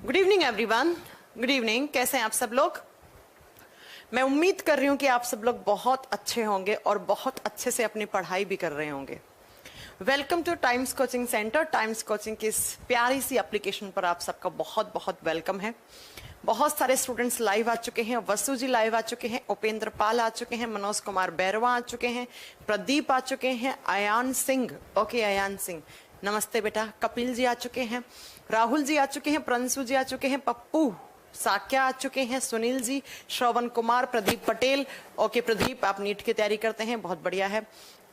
Good evening everyone. Good evening. कैसे हैं आप सब लोग? मैं उम्मीद कर रही हूं कि आप सब लोग बहुत अच्छे होंगे और बहुत अच्छे से अपनी पढ़ाई भी कर रहे होंगे। Welcome two times coaching centre. Times coaching की इस प्यारी सी एप्लीकेशन पर आप सबका बहुत बहुत वेलकम है। बहुत सारे स्टूडेंट्स लाइव आ चुके हैं। वसु जी लाइव आ चुके हैं, उपेंद्र पाल आ चुके हैं, मनोज कुमार बैरवा आ चुके हैं, प्रदीप आ चुके हैं, अयान सिंह, ओके अयान सिंह नमस्ते बेटा, कपिल जी आ चुके हैं, राहुल जी आ चुके हैं, प्रंशु जी आ चुके हैं, पप्पू साक्या आ चुके हैं, सुनील जी, श्रवण कुमार, प्रदीप पटेल, ओके प्रदीप आप नीट की तैयारी करते हैं, बहुत बढ़िया है,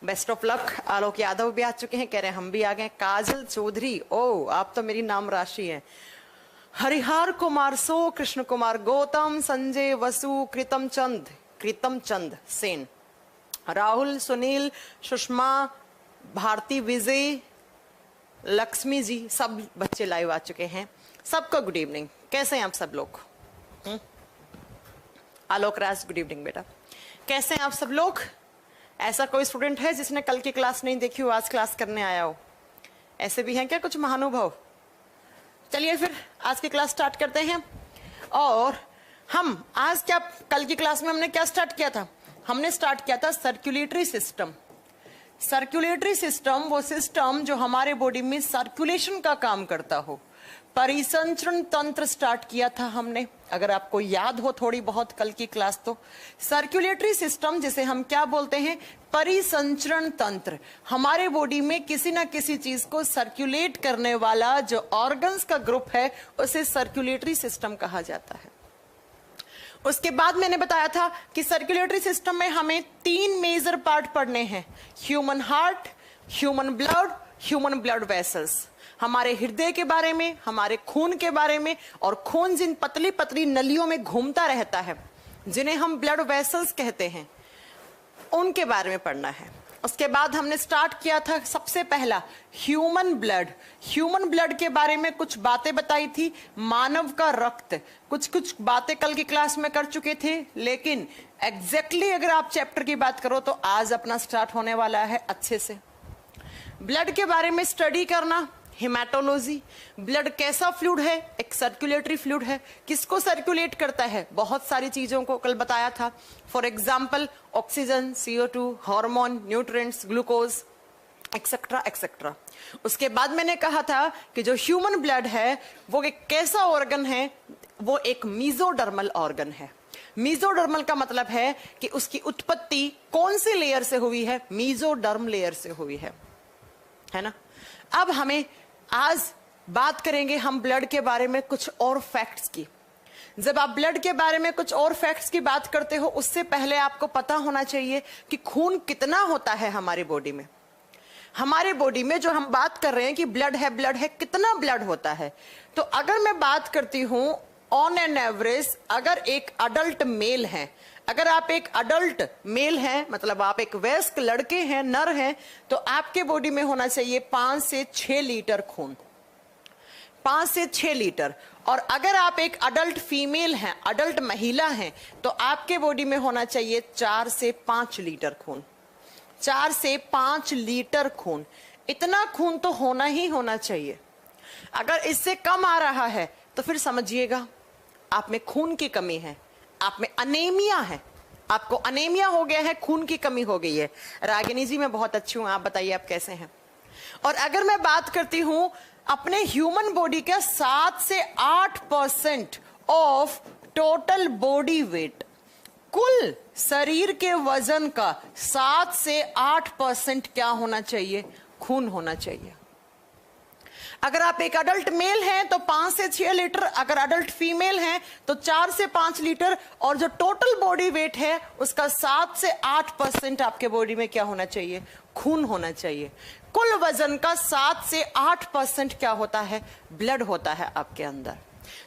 बेस्ट ऑफ लक। आलोक यादव भी आ चुके हैं, कह रहे हैं हम भी आ गए। काजल चौधरी, ओ आप तो मेरी नाम राशि है। हरिहर कुमार सो, कृष्ण कुमार गौतम, संजय वसु, कृतम चंद सेन, राहुल, सुनील, सुषमा, भारती, विजय, लक्ष्मी जी, सब बच्चे लाइव आ चुके हैं। सबको गुड इवनिंग। कैसे हैं आप सब लोग? आलोक राज गुड इवनिंग बेटा। कैसे हैं आप सब लोग? ऐसा कोई स्टूडेंट है जिसने कल की क्लास नहीं देखी हो, आज क्लास करने आया हो? ऐसे भी हैं क्या कुछ महानुभाव? चलिए फिर आज की क्लास स्टार्ट करते हैं। और हम आज क्या, कल की क्लास में हमने क्या स्टार्ट किया था? हमने स्टार्ट किया था सर्कुलेटरी सिस्टम। सर्कुलेटरी सिस्टम वो सिस्टम जो हमारे बॉडी में सर्कुलेशन का काम करता हो। परिसंचरण तंत्र स्टार्ट किया था हमने, अगर आपको याद हो थोड़ी बहुत कल की क्लास तो। सर्कुलेटरी सिस्टम जिसे हम क्या बोलते हैं? परिसंचरण तंत्र। हमारे बॉडी में किसी ना किसी चीज को सर्कुलेट करने वाला जो ऑर्गन्स का ग्रुप है उसे सर्कुलेटरी सिस्टम कहा जाता है। उसके बाद मैंने बताया था कि सर्कुलेटरी सिस्टम में हमें 3 मेजर पार्ट पढ़ने हैं: human heart, human blood vessels. हमारे हृदय के बारे में, हमारे खून के बारे में, और खून जिन पतली पतली नलियों में घूमता रहता है जिन्हें हम ब्लड वेसल्स कहते हैं, उनके बारे में पढ़ना है। उसके बाद हमने स्टार्ट किया था सबसे पहला ह्यूमन ब्लड। ह्यूमन ब्लड के बारे में कुछ बातें बताई थी, मानव का रक्त, कुछ बातें कल की क्लास में कर चुके थे, लेकिन एग्जैक्टली अगर आप चैप्टर की बात करो तो आज अपना स्टार्ट होने वाला है अच्छे से। ब्लड के बारे में स्टडी करना, हेमाटोलॉजी। ब्लड कैसा फ्लूइड है? एक सर्कुलेटरी फ्लूइड है। किसको सर्कुलेट करता है? बहुत सारी चीजों को कल बताया था। For example oxygen, CO2, hormone, nutrients, glucose, etcetera etcetera. उसके बाद मैंने कहा था कि जो ह्यूमन ब्लड है वो एक कैसा ऑर्गन है? वो एक मीजोडर्मल ऑर्गन है। मीजोडर्मल का मतलब है कि उसकी उत्पत्ति कौन से लेयर से हुई है? मीजोडर्म लेयर से हुई है ना। अब हमें आज बात करेंगे हम ब्लड के बारे में कुछ और फैक्ट्स की। जब आप ब्लड के बारे में कुछ और फैक्ट्स की बात करते हो उससे पहले आपको पता होना चाहिए कि खून कितना होता है हमारे बॉडी में। हमारे बॉडी में जो हम बात कर रहे हैं कि ब्लड है, कितना ब्लड होता है? तो अगर मैं बात करती हूं ऑन एन एवरेज, अगर एक अडल्ट मेल है, अगर आप एक अडल्ट मेल हैं, मतलब आप एक वयस्क लड़के हैं, नर हैं, तो आपके बॉडी में होना चाहिए 5 से 6 लीटर खून, 5 से 6 लीटर। और अगर आप एक अडल्ट फीमेल हैं, अडल्ट महिला हैं, तो आपके बॉडी में होना चाहिए 4 से 5 लीटर खून, 4 से 5 लीटर खून। इतना खून तो होना ही होना चाहिए। अगर इससे कम आ रहा है तो फिर समझिएगा आप में खून की कमी है, आप में अनेमिया है, आपको अनेमिया हो गया है, खून की कमी हो गई है। रागिनी जी मैं बहुत अच्छी हूं, आप बताइए आप कैसे हैं? और अगर मैं बात करती हूं अपने ह्यूमन बॉडी का 7 से 8% ऑफ टोटल बॉडी वेट, कुल शरीर के वजन का 7 से 8% क्या होना चाहिए? खून होना चाहिए। अगर आप एक अडल्ट मेल हैं तो 5 से 6 लीटर, अगर अडल्ट फीमेल हैं तो 4 से 5 लीटर, और जो टोटल बॉडी वेट है उसका 7 से 8% आपके बॉडी में क्या होना चाहिए? खून होना चाहिए। कुल वजन का 7 से 8% क्या होता है? ब्लड होता है आपके अंदर।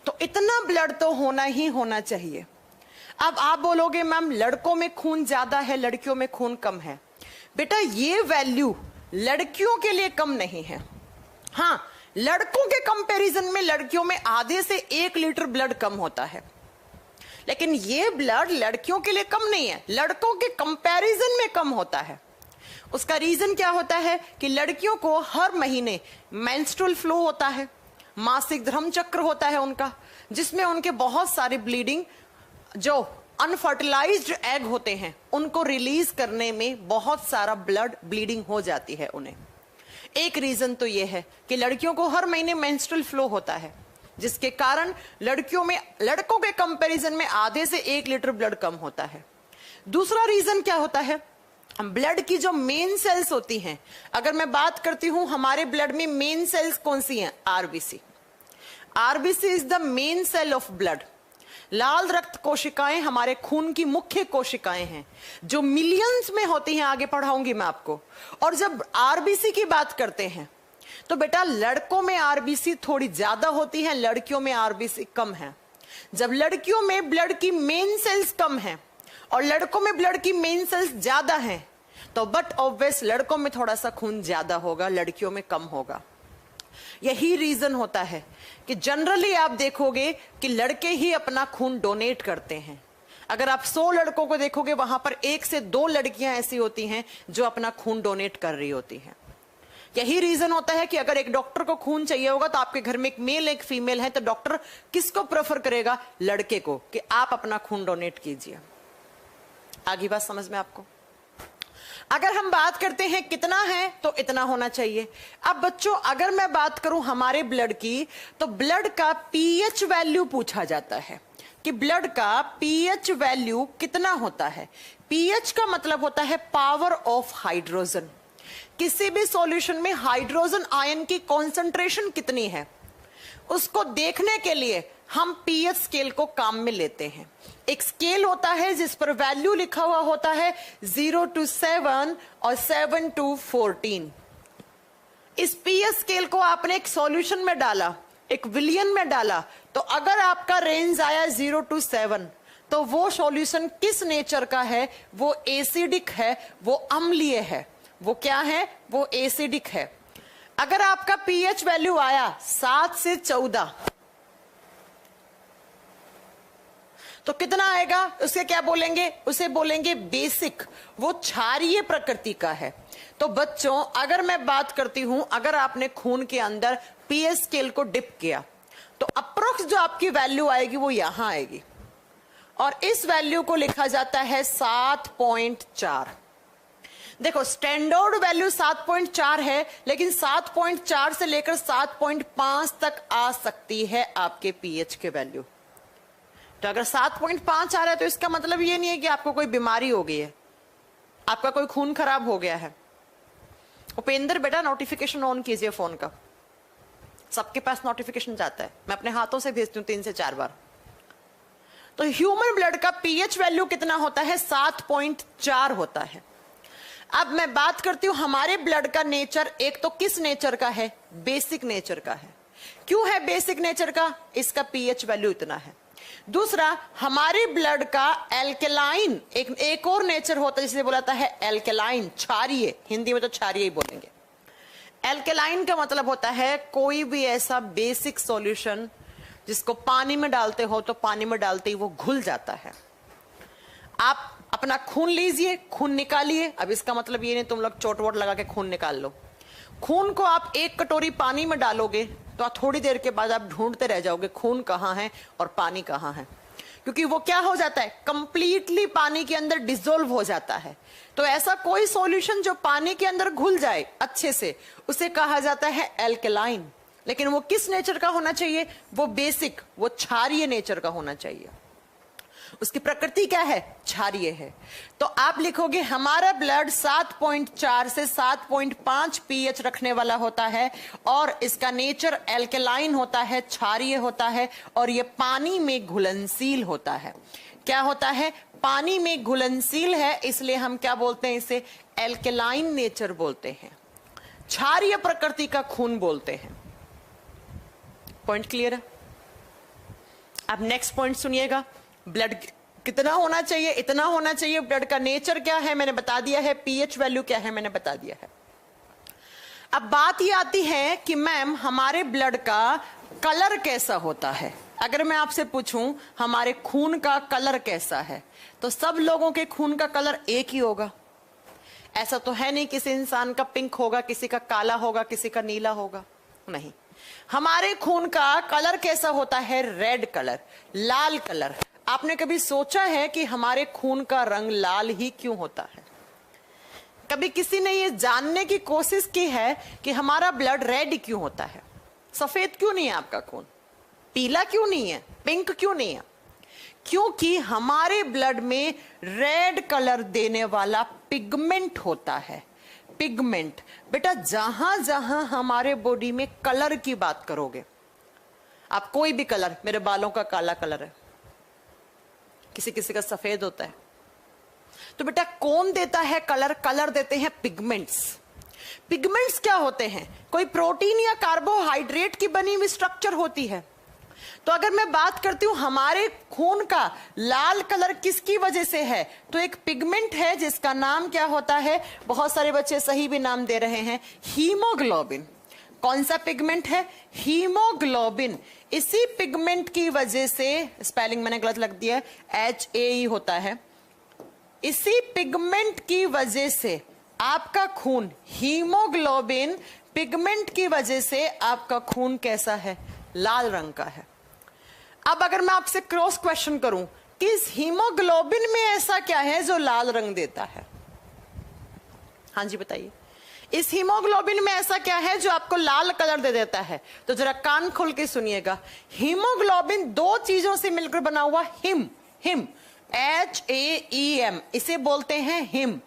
तो इतना ब्लड तो होना ही होना चाहिए। अब आप बोलोगे मैम लड़कों में खून ज्यादा है, लड़कियों में खून कम है। बेटा ये वैल्यू लड़कियों के लिए कम नहीं है। हाँ, लड़कों के कंपैरिजन में लड़कियों में आधे से 1 लीटर ब्लड कम होता है, लेकिन ये ब्लड लड़कियों के लिए कम नहीं है, लड़कों के कंपैरिजन में कम होता है। उसका रीजन क्या होता है कि लड़कियों को हर महीने मेंस्ट्रुअल फ्लो होता है, मासिक धर्म चक्र होता है उनका, जिसमें उनके बहुत सारे ब्लीडिंग, जो अनफर्टिलाइज्ड एग होते हैं उनको रिलीज करने में बहुत सारा ब्लड ब्लीडिंग हो जाती है उन्हें। एक रीजन तो यह है कि लड़कियों को हर महीने मेंस्ट्रुअल फ्लो होता है, जिसके कारण लड़कों के कंपैरिजन में आधे से 1 लीटर ब्लड कम होता है। दूसरा रीजन क्या होता है, ब्लड की जो मेन सेल्स होती हैं, अगर मैं बात करती हूं हमारे ब्लड में मेन सेल्स कौन सी हैं, RBC. RBC is the main cell of blood. लाल रक्त कोशिकाएं हमारे खून की मुख्य कोशिकाएं हैं, जो मिलियंस में होती हैं, आगे पढ़ाऊंगी मैं आपको। और जब आरबीसी की बात करते हैं तो बेटा लड़कों में आरबीसी थोड़ी ज्यादा होती है, लड़कियों में आरबीसी कम है। जब लड़कियों में ब्लड की मेन सेल्स कम है और लड़कों में ब्लड की मेन सेल्स ज्यादा हैं, तो बट ऑब्वियस लड़कों में थोड़ा सा खून ज्यादा होगा, लड़कियों में कम होगा। यही रीजन होता है कि जनरली आप देखोगे कि लड़के ही अपना खून डोनेट करते हैं। अगर आप 100 लड़कों को देखोगे, वहां पर 1 से 2 लड़कियां ऐसी होती हैं जो अपना खून डोनेट कर रही होती हैं। यही रीजन होता है कि अगर एक डॉक्टर को खून चाहिए होगा तो आपके घर में एक मेल एक फीमेल है, तो डॉक्टर किसको प्रेफर करेगा, लड़के को, कि आप अपना खून डोनेट कीजिए। आगे बात समझ में आपको? अगर हम बात करते हैं कितना है तो इतना होना चाहिए। अब बच्चों अगर मैं बात करूं हमारे ब्लड की, तो ब्लड का पीएच वैल्यू पूछा जाता है कि ब्लड का पीएच वैल्यू कितना होता है। पीएच का मतलब होता है पावर ऑफ हाइड्रोजन। किसी भी सॉल्यूशन में हाइड्रोजन आयन की कॉन्सेंट्रेशन कितनी है, उसको देखने के लिए हम पीएच स्केल को काम में लेते हैं। एक स्केल होता है जिस पर वैल्यू लिखा हुआ होता है 0 to 7 और 7 to 14। इस पीएच स्केल को आपने एक सॉल्यूशन में डाला, एक विलियन में डाला, तो अगर आपका रेंज आया 0 to 7, तो वो सॉल्यूशन किस नेचर का है, वो एसिडिक है, वो अम्लीय है। वो क्या है, वो एसिडिक है। अगर आपका पीएच वैल्यू आया 7 से 14, तो कितना आएगा, उसे क्या बोलेंगे, उसे बोलेंगे बेसिक। वो क्षारीय प्रकृति का है। तो बच्चों अगर मैं बात करती हूं, अगर आपने खून के अंदर पीएच स्केल को डिप किया, तो अप्रोक्स जो आपकी वैल्यू आएगी वो यहां आएगी, और इस वैल्यू को लिखा जाता है 7.4। देखो स्टैंडर्ड वैल्यू 7.4 है, लेकिन 7.4 से लेकर 7.5 तक आ सकती है आपके पीएच के वैल्यू। तो अगर 7.5 आ रहा है तो इसका मतलब ये नहीं है कि आपको कोई बीमारी हो गई है, आपका कोई खून खराब हो गया है। उपेंद्र बेटा नोटिफिकेशन ऑन कीजिए फोन का, सबके पास नोटिफिकेशन जाता है, मैं अपने हाथों से भेजती हूँ 3 से 4 बार। तो ह्यूमन ब्लड का पीएच वैल्यू कितना होता है, 7.4 होता है। अब मैं बात करती हूं हमारे ब्लड का नेचर, एक तो किस नेचर का है, बेसिक नेचर का है। क्यों है बेसिक नेचर का, इसका पीएच वैल्यू इतना है। दूसरा हमारे ब्लड का एल्केलाइन एक और नेचर होता है जिसे बोलाता है एल्केलाइन, क्षारीय, हिंदी में तो क्षारीय ही बोलेंगे। एल्केलाइन का मतलब होता है कोई भी ऐसा बेसिक सॉल्यूशन जिसको पानी में डालते हो तो पानी में डालते ही वो घुल जाता है। आप अपना खून लीजिए, खून निकालिए। अब इसका मतलब ये नहीं तुम लोग चोट वोट लगा के खून निकाल लो। खून को आप 1 कटोरी पानी में डालोगे तो थोड़ी देर के बाद आप ढूंढते रह जाओगे खून कहाँ है और पानी कहाँ है, क्योंकि वो क्या हो जाता है, कंप्लीटली पानी के अंदर डिसॉल्व हो जाता है। तो ऐसा कोई सॉल्यूशन जो पानी के अंदर घुल जाए अच्छे से, उसे कहा जाता है एल्केलाइन। लेकिन वो किस नेचर का होना चाहिए, वो बेसिक, वो क्षारीय नेचर का होना चाहिए। उसकी प्रकृति क्या है, क्षारीय है। तो आप लिखोगे हमारा ब्लड 7.4 से 7.5 पीएच रखने वाला होता है, और इसका नेचर एल्केलाइन होता है, क्षारीय होता है, और ये पानी में घुलनशील होता है। क्या होता है, पानी में घुलनशील है, इसलिए हम क्या बोलते हैं, इसे एल्केलाइन नेचर बोलते हैं, क्षारीय प्रकृति का खून बोलते हैं। पॉइंट क्लियर है? अब नेक्स्ट पॉइंट सुनिएगा, ब्लड कितना होना चाहिए, इतना होना चाहिए। ब्लड का नेचर क्या है मैंने बता दिया है, पीएच वैल्यू क्या है मैंने बता दिया है। अब बात ये आती है कि मैम हमारे ब्लड का कलर कैसा होता है। अगर मैं आपसे पूछूं हमारे खून का कलर कैसा है, तो सब लोगों के खून का कलर एक ही होगा। ऐसा तो है नहीं किसी इंसान का पिंक होगा, किसी का काला होगा, किसी का नीला होगा, नहीं। हमारे खून का कलर कैसा होता है? रेड कलर, लाल कलर। आपने कभी सोचा है कि हमारे खून का रंग लाल ही क्यों होता है? कभी किसी ने ये जानने की कोशिश की है कि हमारा ब्लड रेड क्यों होता है? सफेद क्यों नहीं है आपका खून? पीला क्यों नहीं है? पिंक क्यों नहीं है? क्योंकि हमारे ब्लड में रेड कलर देने वाला पिगमेंट होता है। पिगमेंट बेटा, जहां जहां हमारे बॉडी में कलर की बात करोगे आप, कोई भी कलर, मेरे बालों का काला कलर है, किसी किसी का सफेद होता है, तो बेटा कौन देता है कलर? कलर देते हैं पिगमेंट्स। पिगमेंट्स क्या होते हैं? कोई प्रोटीन या कार्बोहाइड्रेट की बनी हुई स्ट्रक्चर होती है। तो अगर मैं बात करती हूं हमारे खून का लाल कलर किसकी वजह से है, तो एक पिगमेंट है जिसका नाम क्या होता है? बहुत सारे बच्चे सही भी नाम दे रहे हैं, हीमोग्लोबिन। कौन सा पिगमेंट है? हीमोग्लोबिन। इसी पिगमेंट की वजह से, स्पेलिंग मैंने गलत लग दिया है, HAE होता है। इसी पिगमेंट की वजह से आपका खून, हीमोग्लोबिन पिगमेंट की वजह से आपका खून कैसा है? लाल रंग का है। अब अगर मैं आपसे क्रॉस क्वेश्चन करूं कि इस हीमोग्लोबिन में ऐसा क्या है जो लाल रंग देता है? हाँ जी बताइए, इस हीमोग्लोबिन में ऐसा क्या है जो आपको लाल कलर दे देता है? तो जरा कान खोल के सुनिएगा। हीमोग्लोबिन दो चीजों से मिलकर बना हुआ हिम, हिम HAEM, इसे बोलते हैं हिम।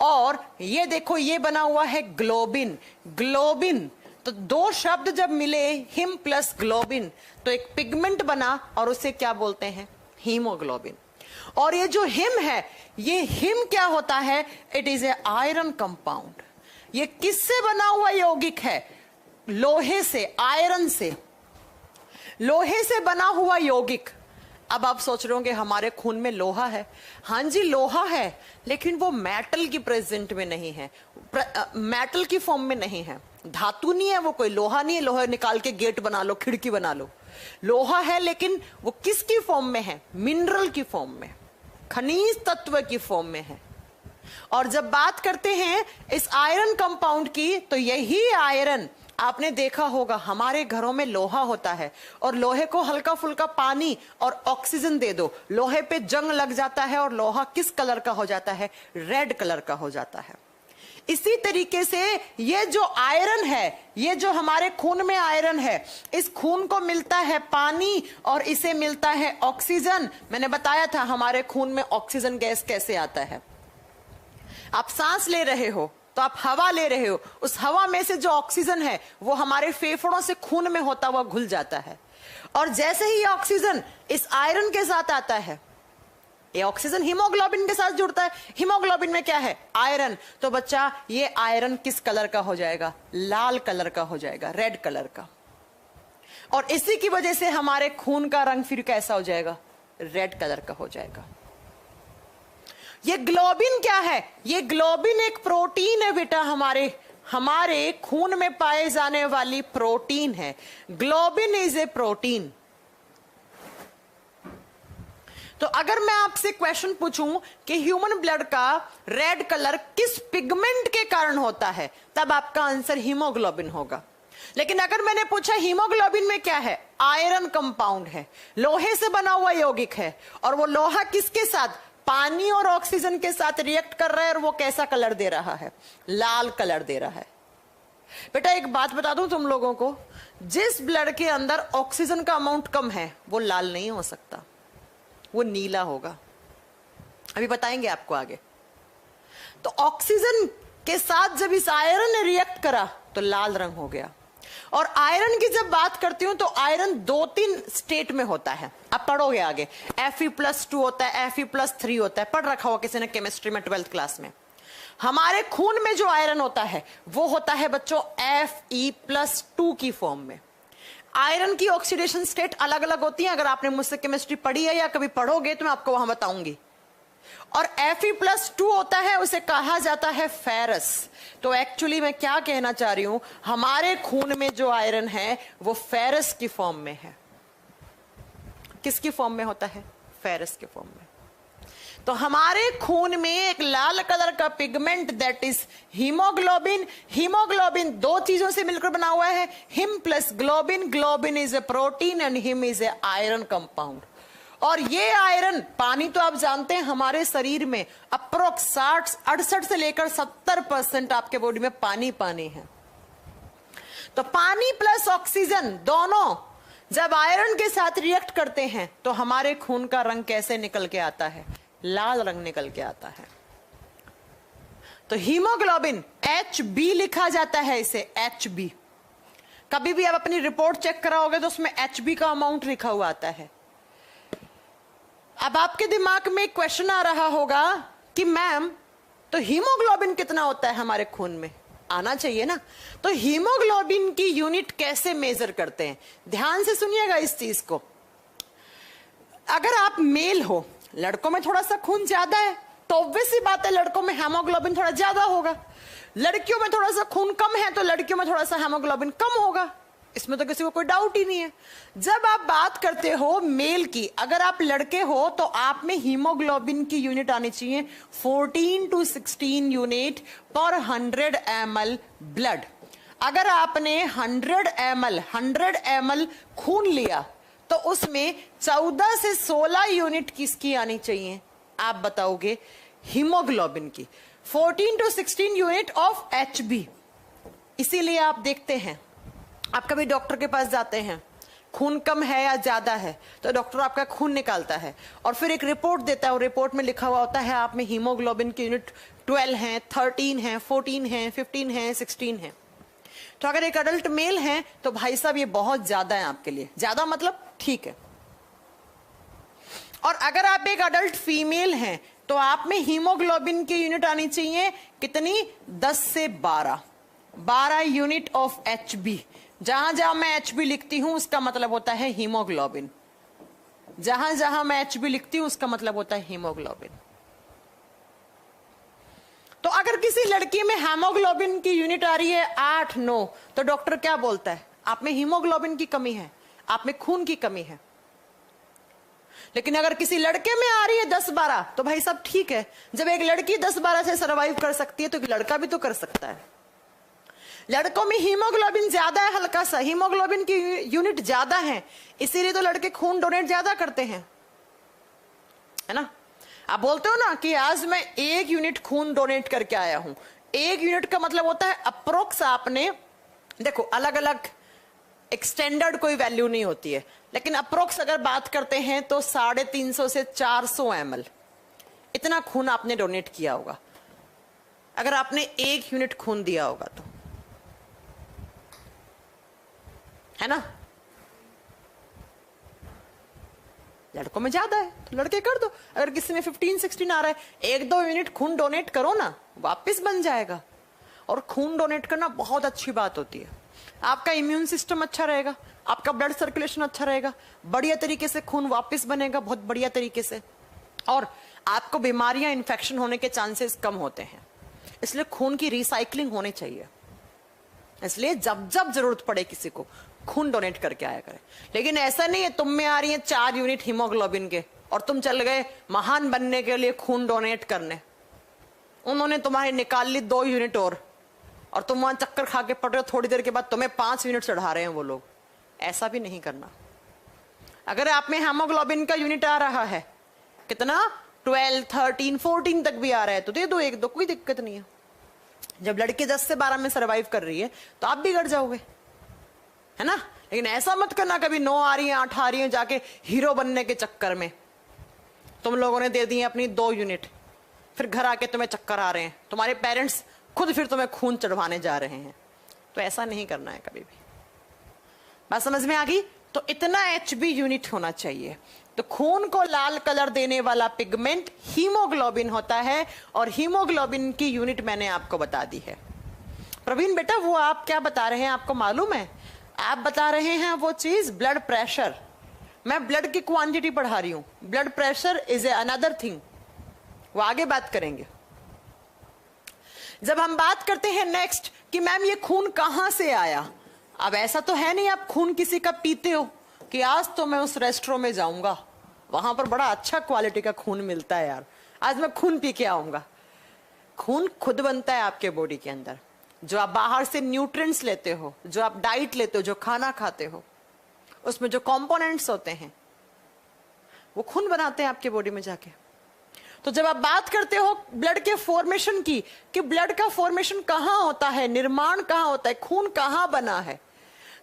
और ये देखो ये बना हुआ है ग्लोबिन, ग्लोबिन। तो दो शब्द जब मिले, हिम प्लस ग्लोबिन, तो एक पिगमेंट बना और उसे क्या बोलते हैं? हीमोग्लोबिन। और ये जो हिम है, ये हिम क्या होता है? It is a iron compound. ये किससे बना हुआ यौगिक है? लोहे से, आयरन से, लोहे से बना हुआ यौगिक। अब आप सोच रहे होंगे हमारे खून में लोहा है। हाँ जी लोहा है, लेकिन वो मेटल की प्रेजेंट में नहीं है, मेटल की फॉर्म में नहीं है, धातु नहीं है, वो कोई लोहा नहीं है। लोहा निकाल के गेट बना लो, खिड़की बना लो, लोहा है, लेकिन वो किसकी फॉर्म में है? मिनरल की फॉर्म में, खनिज तत्व की फॉर्म में है। और जब बात करते हैं इस आयरन कंपाउंड की, तो यही आयरन आपने देखा होगा हमारे घरों में लोहा होता है, और लोहे को हल्का फुल्का पानी और ऑक्सीजन दे दो, लोहे पे जंग लग जाता है और लोहा किस कलर का हो जाता है? रेड कलर का हो जाता है। इसी तरीके से ये जो आयरन है, ये जो हमारे खून में आयरन है, इस खून को मिलता है पानी और इसे मिलता है ऑक्सीजन। मैंने बताया था हमारे खून में ऑक्सीजन गैस कैसे आता है। आप सांस ले रहे हो तो आप हवा ले रहे हो, उस हवा में से जो ऑक्सीजन है वो हमारे फेफड़ों से खून में होता हुआ घुल जाता है। और जैसे ही ये ऑक्सीजन इस आयरन के साथ आता है, ये ऑक्सीजन हीमोग्लोबिन के साथ जुड़ता है। हीमोग्लोबिन में क्या है? आयरन। तो बच्चा ये आयरन किस कलर का हो जाएगा? लाल कलर का हो जाएगा, रेड कलर का। और इसी की वजह से हमारे खून का रंग फिर कैसा हो जाएगा? रेड कलर का हो जाएगा। ये ग्लोबिन क्या है? ये ग्लोबिन एक प्रोटीन है बेटा, हमारे खून में पाए जाने वाली प्रोटीन है। Globin is a protein. तो अगर मैं आपसे क्वेश्चन पूछूं कि ह्यूमन ब्लड का रेड कलर किस पिगमेंट के कारण होता है, तब आपका आंसर हीमोग्लोबिन होगा। लेकिन अगर मैंने पूछा हीमोग्लोबिन में क्या है? आयरन कंपाउंड है, लोहे से बना हुआ यौगिक है, और वो लोहा किसके साथ? पानी और ऑक्सीजन के साथ रिएक्ट कर रहा है, और वो कैसा कलर दे रहा है? लाल कलर दे रहा है। बेटा एक बात बता दूं तुम लोगों को, जिस ब्लड के अंदर ऑक्सीजन का अमाउंट कम है वो लाल नहीं हो सकता, वो नीला होगा। अभी बताएंगे आपको आगे। तो ऑक्सीजन के साथ जब इस आयरन ने रिएक्ट करा तो लाल रंग हो गया। और आयरन की जब बात करती हूं तो आयरन 2-3 स्टेट में होता है। अब पढ़ोगे आगे, Fe+2 होता है, Fe+3 होता है, पढ़ रखा होगा किसी ने केमिस्ट्री में 12th क्लास में। हमारे खून में जो आयरन होता है वो होता है बच्चों Fe+2 की फॉर्म में। आयरन की ऑक्सीडेशन स्टेट अलग अलग होती है। अगर आपने मुझसे केमिस्ट्री पढ़ी है या कभी पढ़ोगे तो मैं आपको वहां बताऊंगी। और Fe+2 होता है, उसे कहा जाता है फेरस। तो एक्चुअली मैं क्या कहना चाह रही हूं, हमारे खून में जो आयरन है वो फेरस की फॉर्म में है। किसकी फॉर्म में होता है? फेरस के फॉर्म में। तो हमारे खून में एक लाल कलर का pigment that is haemoglobin. Haemoglobin दो चीजों से मिलकर बना हुआ है, him plus globin. Globin is a protein and him is a iron compound. और ये आयरन, पानी तो आप जानते हैं हमारे शरीर में अप्रोक्स 68 से लेकर 70% आपके बॉडी में पानी पानी है। तो पानी प्लस ऑक्सीजन दोनों जब आयरन के साथ रिएक्ट करते हैं तो हमारे खून का रंग कैसे निकल के आता है? लाल रंग निकल के आता है। तो हीमोग्लोबिन HB लिखा जाता है इसे, HB। कभी भी आप अपनी रिपोर्ट चेक कराओगे तो उसमें HB का अमाउंट लिखा हुआ आता है। अब आपके दिमाग में क्वेश्चन आ रहा होगा कि मैम तो हीमोग्लोबिन कितना होता है हमारे खून में? आना चाहिए ना। तो हीमोग्लोबिन की यूनिट कैसे मेजर करते हैं? ध्यान से सुनिएगा इस चीज को। अगर आप मेल हो, लड़कों में थोड़ा सा खून ज्यादा है तो ऑब्वियस सी बात है लड़कों में हेमोग्लोबिन थोड़ा ज्यादा होगा। लड़कियों में थोड़ा सा खून कम है तो लड़कियों में थोड़ा सा हेमोग्लोबिन कम होगा। इसमें तो किसी को कोई डाउट ही नहीं है। जब आप बात करते हो मेल की, अगर आप लड़के हो तो आप में हीमोग्लोबिन की यूनिट आनी चाहिए 14 to 16 यूनिट पर 100 ml ब्लड। अगर आपने 100 ml खून लिया तो उसमें 14 से 16 यूनिट किसकी आनी चाहिए? आप बताओगे हीमोग्लोबिन की। 14 to 16 यूनिट ऑफ HB। इसीलिए आप देखते हैं, आप कभी डॉक्टर के पास जाते हैं, खून कम है या ज्यादा है तो डॉक्टर आपका खून निकालता है और फिर एक रिपोर्ट देता है और रिपोर्ट में लिखा हुआ होता है आप में हीमोग्लोबिन की यूनिट 12 है, 13 है, 14 है, 15 है, 16 है। तो अगर एक अडल्ट मेल है तो भाई साहब ये बहुत ज्यादा है आपके लिए। ज्यादा मतलब ठीक है। और अगर आप एक अडल्ट फीमेल हैं तो आप में हीमोग्लोबिन की यूनिट आनी चाहिए कितनी? 10 से 12 यूनिट ऑफ HB। जहां जहां मैं HB लिखती हूं उसका मतलब होता है हीमोग्लोबिन। जहां जहां मैं HB लिखती हूं उसका मतलब होता है हीमोग्लोबिन। तो अगर किसी लड़की में हेमोग्लोबिन की यूनिट आ रही है 8-9 तो डॉक्टर क्या बोलता है? आप में हीमोग्लोबिन की कमी है, आप में खून की कमी है। लेकिन अगर किसी लड़के में आ रही है 10-12 तो भाई साहब ठीक है। जब एक लड़की 10-12 से सरवाइव कर सकती है तो एक लड़का भी तो कर सकता है। लड़कों में हीमोग्लोबिन ज्यादा है, हल्का सा हीमोग्लोबिन की यूनिट ज्यादा है, इसीलिए तो लड़के खून डोनेट ज्यादा करते हैं, है ना। आप बोलते हो ना कि आज मैं 1 यूनिट खून डोनेट करके आया हूं। 1 यूनिट का मतलब होता है अप्रोक्स आपने, देखो अलग अलग एक स्टैंडर्ड कोई वैल्यू नहीं होती है, लेकिन अप्रोक्स अगर बात करते हैं तो 350 से 400 ml इतना खून आपने डोनेट किया होगा अगर आपने 1 यूनिट खून दिया होगा तो, है ना। लड़कों में ज्यादा है तो लड़के कर दो। अगर किसी में 15-16 आ रहा है 1-2 यूनिट खून डोनेट करो ना, वापस बन जाएगा। और खून डोनेट करना बहुत अच्छी बात होती है। आपका इम्यून सिस्टम अच्छा रहेगा, आपका ब्लड सर्कुलेशन अच्छा रहेगा, बढ़िया तरीके से खून वापस बनेगा, बहुत बढ़िया तरीके से, और आपको बीमारियां इन्फेक्शन होने के चांसेस कम होते हैं। इसलिए खून की रिसाइकलिंग होनी चाहिए। इसलिए जब जब जरूरत पड़े किसी को खून डोनेट करके आया करें। लेकिन ऐसा नहीं है तुम में आ रही है 4 यूनिट हीमोग्लोबिन के और तुम चल गए महान बनने के लिए खून डोनेट करने, उन्होंने तुम्हारी निकाल ली 2 यूनिट और तुम वहां चक्कर खा के पड़ रहे हो, थोड़ी देर के बाद तुम्हें 5 यूनिट चढ़ा रहे हैं वो लोग। ऐसा भी नहीं करना। अगर आप में हेमोग्लोबिन का यूनिट आ रहा है कितना 12, 13, 14 तक भी आ रहा है तो दे दो 1-2, कोई दिक्कत नहीं है। जब लड़की 10 से 12 में सरवाइव कर रही है तो आप बिगड़ जाओगे, है ना। लेकिन ऐसा मत करना कभी 9 आ रही है 8 आ रही है जाके हीरो बनने के चक्कर में तुम लोगों ने दे दी अपनी 2 यूनिट, फिर घर आके तुम्हें चक्कर आ रहे हैं, तुम्हारे पेरेंट्स खुद फिर तुम्हें खून चढ़वाने जा रहे हैं। तो ऐसा नहीं करना है कभी भी। बात समझ में आ गई? तो इतना HB यूनिट होना चाहिए। तो खून को लाल कलर देने वाला पिगमेंट हीमोग्लोबिन होता है और हीमोग्लोबिन की यूनिट मैंने आपको बता दी है। प्रवीण बेटा वो आप क्या बता रहे हैं आपको मालूम है? आप बता रहे हैं वो चीज ब्लड प्रेशर। मैं ब्लड की क्वांटिटी पढ़ा रही हूं, blood pressure is a another thing, वो आगे बात करेंगे। जब हम बात करते हैं नेक्स्ट कि मैम ये खून कहां से आया, अब ऐसा तो है नहीं आप खून किसी का पीते हो कि आज तो मैं उस रेस्टोरेंट में जाऊंगा, वहां पर बड़ा अच्छा क्वालिटी का खून मिलता है यार, आज मैं खून पी के आऊंगा। खून खुद बनता है आपके बॉडी के अंदर। जो आप बाहर से न्यूट्रिएंट्स लेते हो, जो आप डाइट लेते हो, जो खाना खाते हो, उसमें जो कंपोनेंट्स होते हैं वो खून बनाते हैं आपके बॉडी में जाके। तो जब आप बात करते हो ब्लड के फॉर्मेशन की, कि ब्लड का फॉर्मेशन कहां होता है, निर्माण कहां होता है, खून कहां बना है,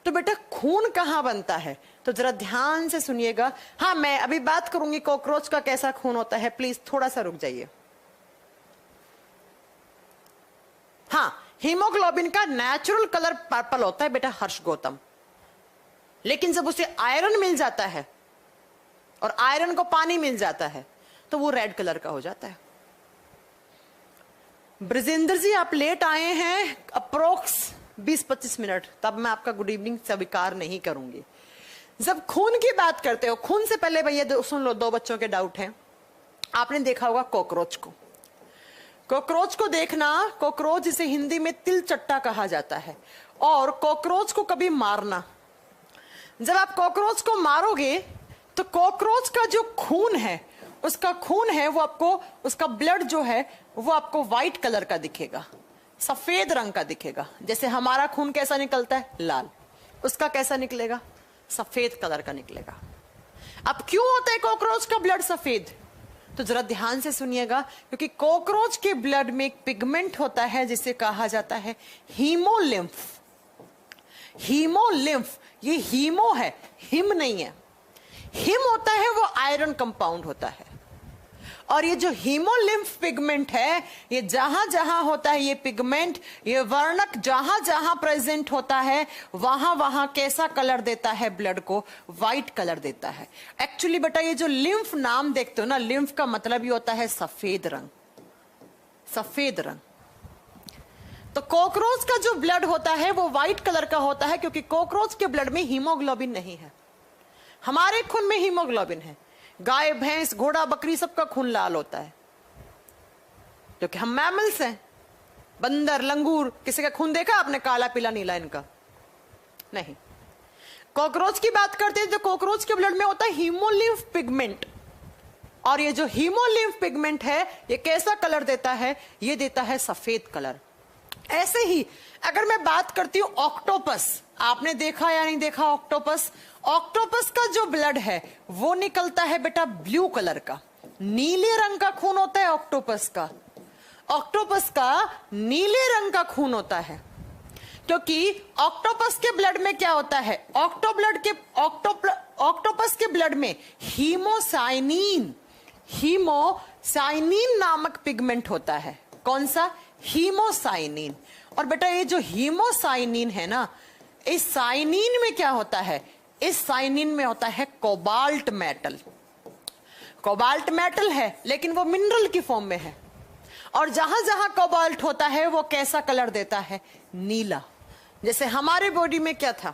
तो बेटा खून कहां बनता है, तो जरा ध्यान से सुनिएगा। हाँ, मैं अभी बात करूंगी कॉकरोच का कैसा खून होता है, प्लीज थोड़ा सा रुक जाइए। हाँ, हीमोग्लोबिन का नेचुरल कलर पर्पल होता है बेटा हर्ष गौतम, लेकिन जब उसे आयरन मिल जाता है और आयरन को पानी मिल जाता है तो वो रेड कलर का हो जाता है। ब्रजेंद्र जी, आप लेट आए हैं अप्रोक्स 20-25 मिनट, तब मैं आपका गुड इवनिंग स्वीकार नहीं करूंगी। जब खून की बात करते हो, खून से पहले भैया सुन लो, 2 बच्चों के डाउट हैं। आपने देखा होगा कॉकरोच को, कॉकरोच को देखना, कॉकरोच जिसे हिंदी में तिल चट्टा कहा जाता है, और कॉकरोच को कभी मारना। जब आप कॉकरोच को मारोगे तो कॉकरोच का जो खून है, उसका खून है वो आपको, उसका ब्लड जो है वो आपको व्हाइट कलर का दिखेगा, सफेद रंग का दिखेगा। जैसे हमारा खून कैसा निकलता है, लाल, उसका कैसा निकलेगा, सफेद कलर का निकलेगा। अब क्यों होता है कॉकरोच का ब्लड सफेद, तो जरा ध्यान से सुनिएगा, क्योंकि कॉकरोच के ब्लड में एक पिगमेंट होता है जिसे कहा जाता है हीमोलिम्फ। हीमोलिम्फ, ये हीमो है, हिम नहीं है। हिम होता है वो आयरन कंपाउंड होता है, और ये जो हीमोलिम्फ पिगमेंट है, ये जहां जहां होता है ये पिगमेंट, ये वर्णक जहां जहां प्रेजेंट होता है वहां वहां कैसा कलर देता है ब्लड को, व्हाइट कलर देता है। एक्चुअली बेटा ये जो लिम्फ नाम देखते हो ना, लिम्फ का मतलब ही होता है सफेद रंग, सफेद रंग। तो कॉकरोच का जो ब्लड होता है वो व्हाइट कलर का होता है, क्योंकि कॉकरोच के ब्लड में हीमोग्लोबिन नहीं है। हमारे खून में हीमोग्लोबिन है। गाय, भैंस, घोड़ा, बकरी सबका खून लाल होता है, क्योंकि हम मैमल्स हैं। बंदर, लंगूर, किसी का खून देखा आपने काला, पीला, नीला? इनका नहीं। कॉकरोच की बात करते हैं तो कॉकरोच के ब्लड में होता है हीमोलिम्फ पिगमेंट, और ये जो हीमोलिम्फ पिगमेंट है ये कैसा कलर देता है, ये देता है सफेद कलर। ऐसे ही अगर मैं बात करती हूं ऑक्टोपस, आपने देखा या नहीं देखा ऑक्टोपस? ऑक्टोपस का जो ब्लड है वो निकलता है बेटा ब्लू कलर का, नीले रंग का खून होता है ऑक्टोपस का। ऑक्टोपस का नीले रंग का खून होता है, क्योंकि ऑक्टोपस के ब्लड में क्या होता है, ऑक्टोपस के ब्लड में हीमोसाइनिन, हीमोसाइनिन नामक पिगमेंट होता है। कौन सा? हीमोसाइनिन। और बेटा ये जो हीमोसाइनिन है ना, इस साइनिन में क्या होता है, इस साइनिन में होता है कोबाल्ट मेटल। कोबाल्ट मेटल है लेकिन वो मिनरल की फॉर्म में है, और जहां जहां कोबाल्ट होता है वो कैसा कलर देता है, नीला। जैसे हमारे बॉडी में क्या था,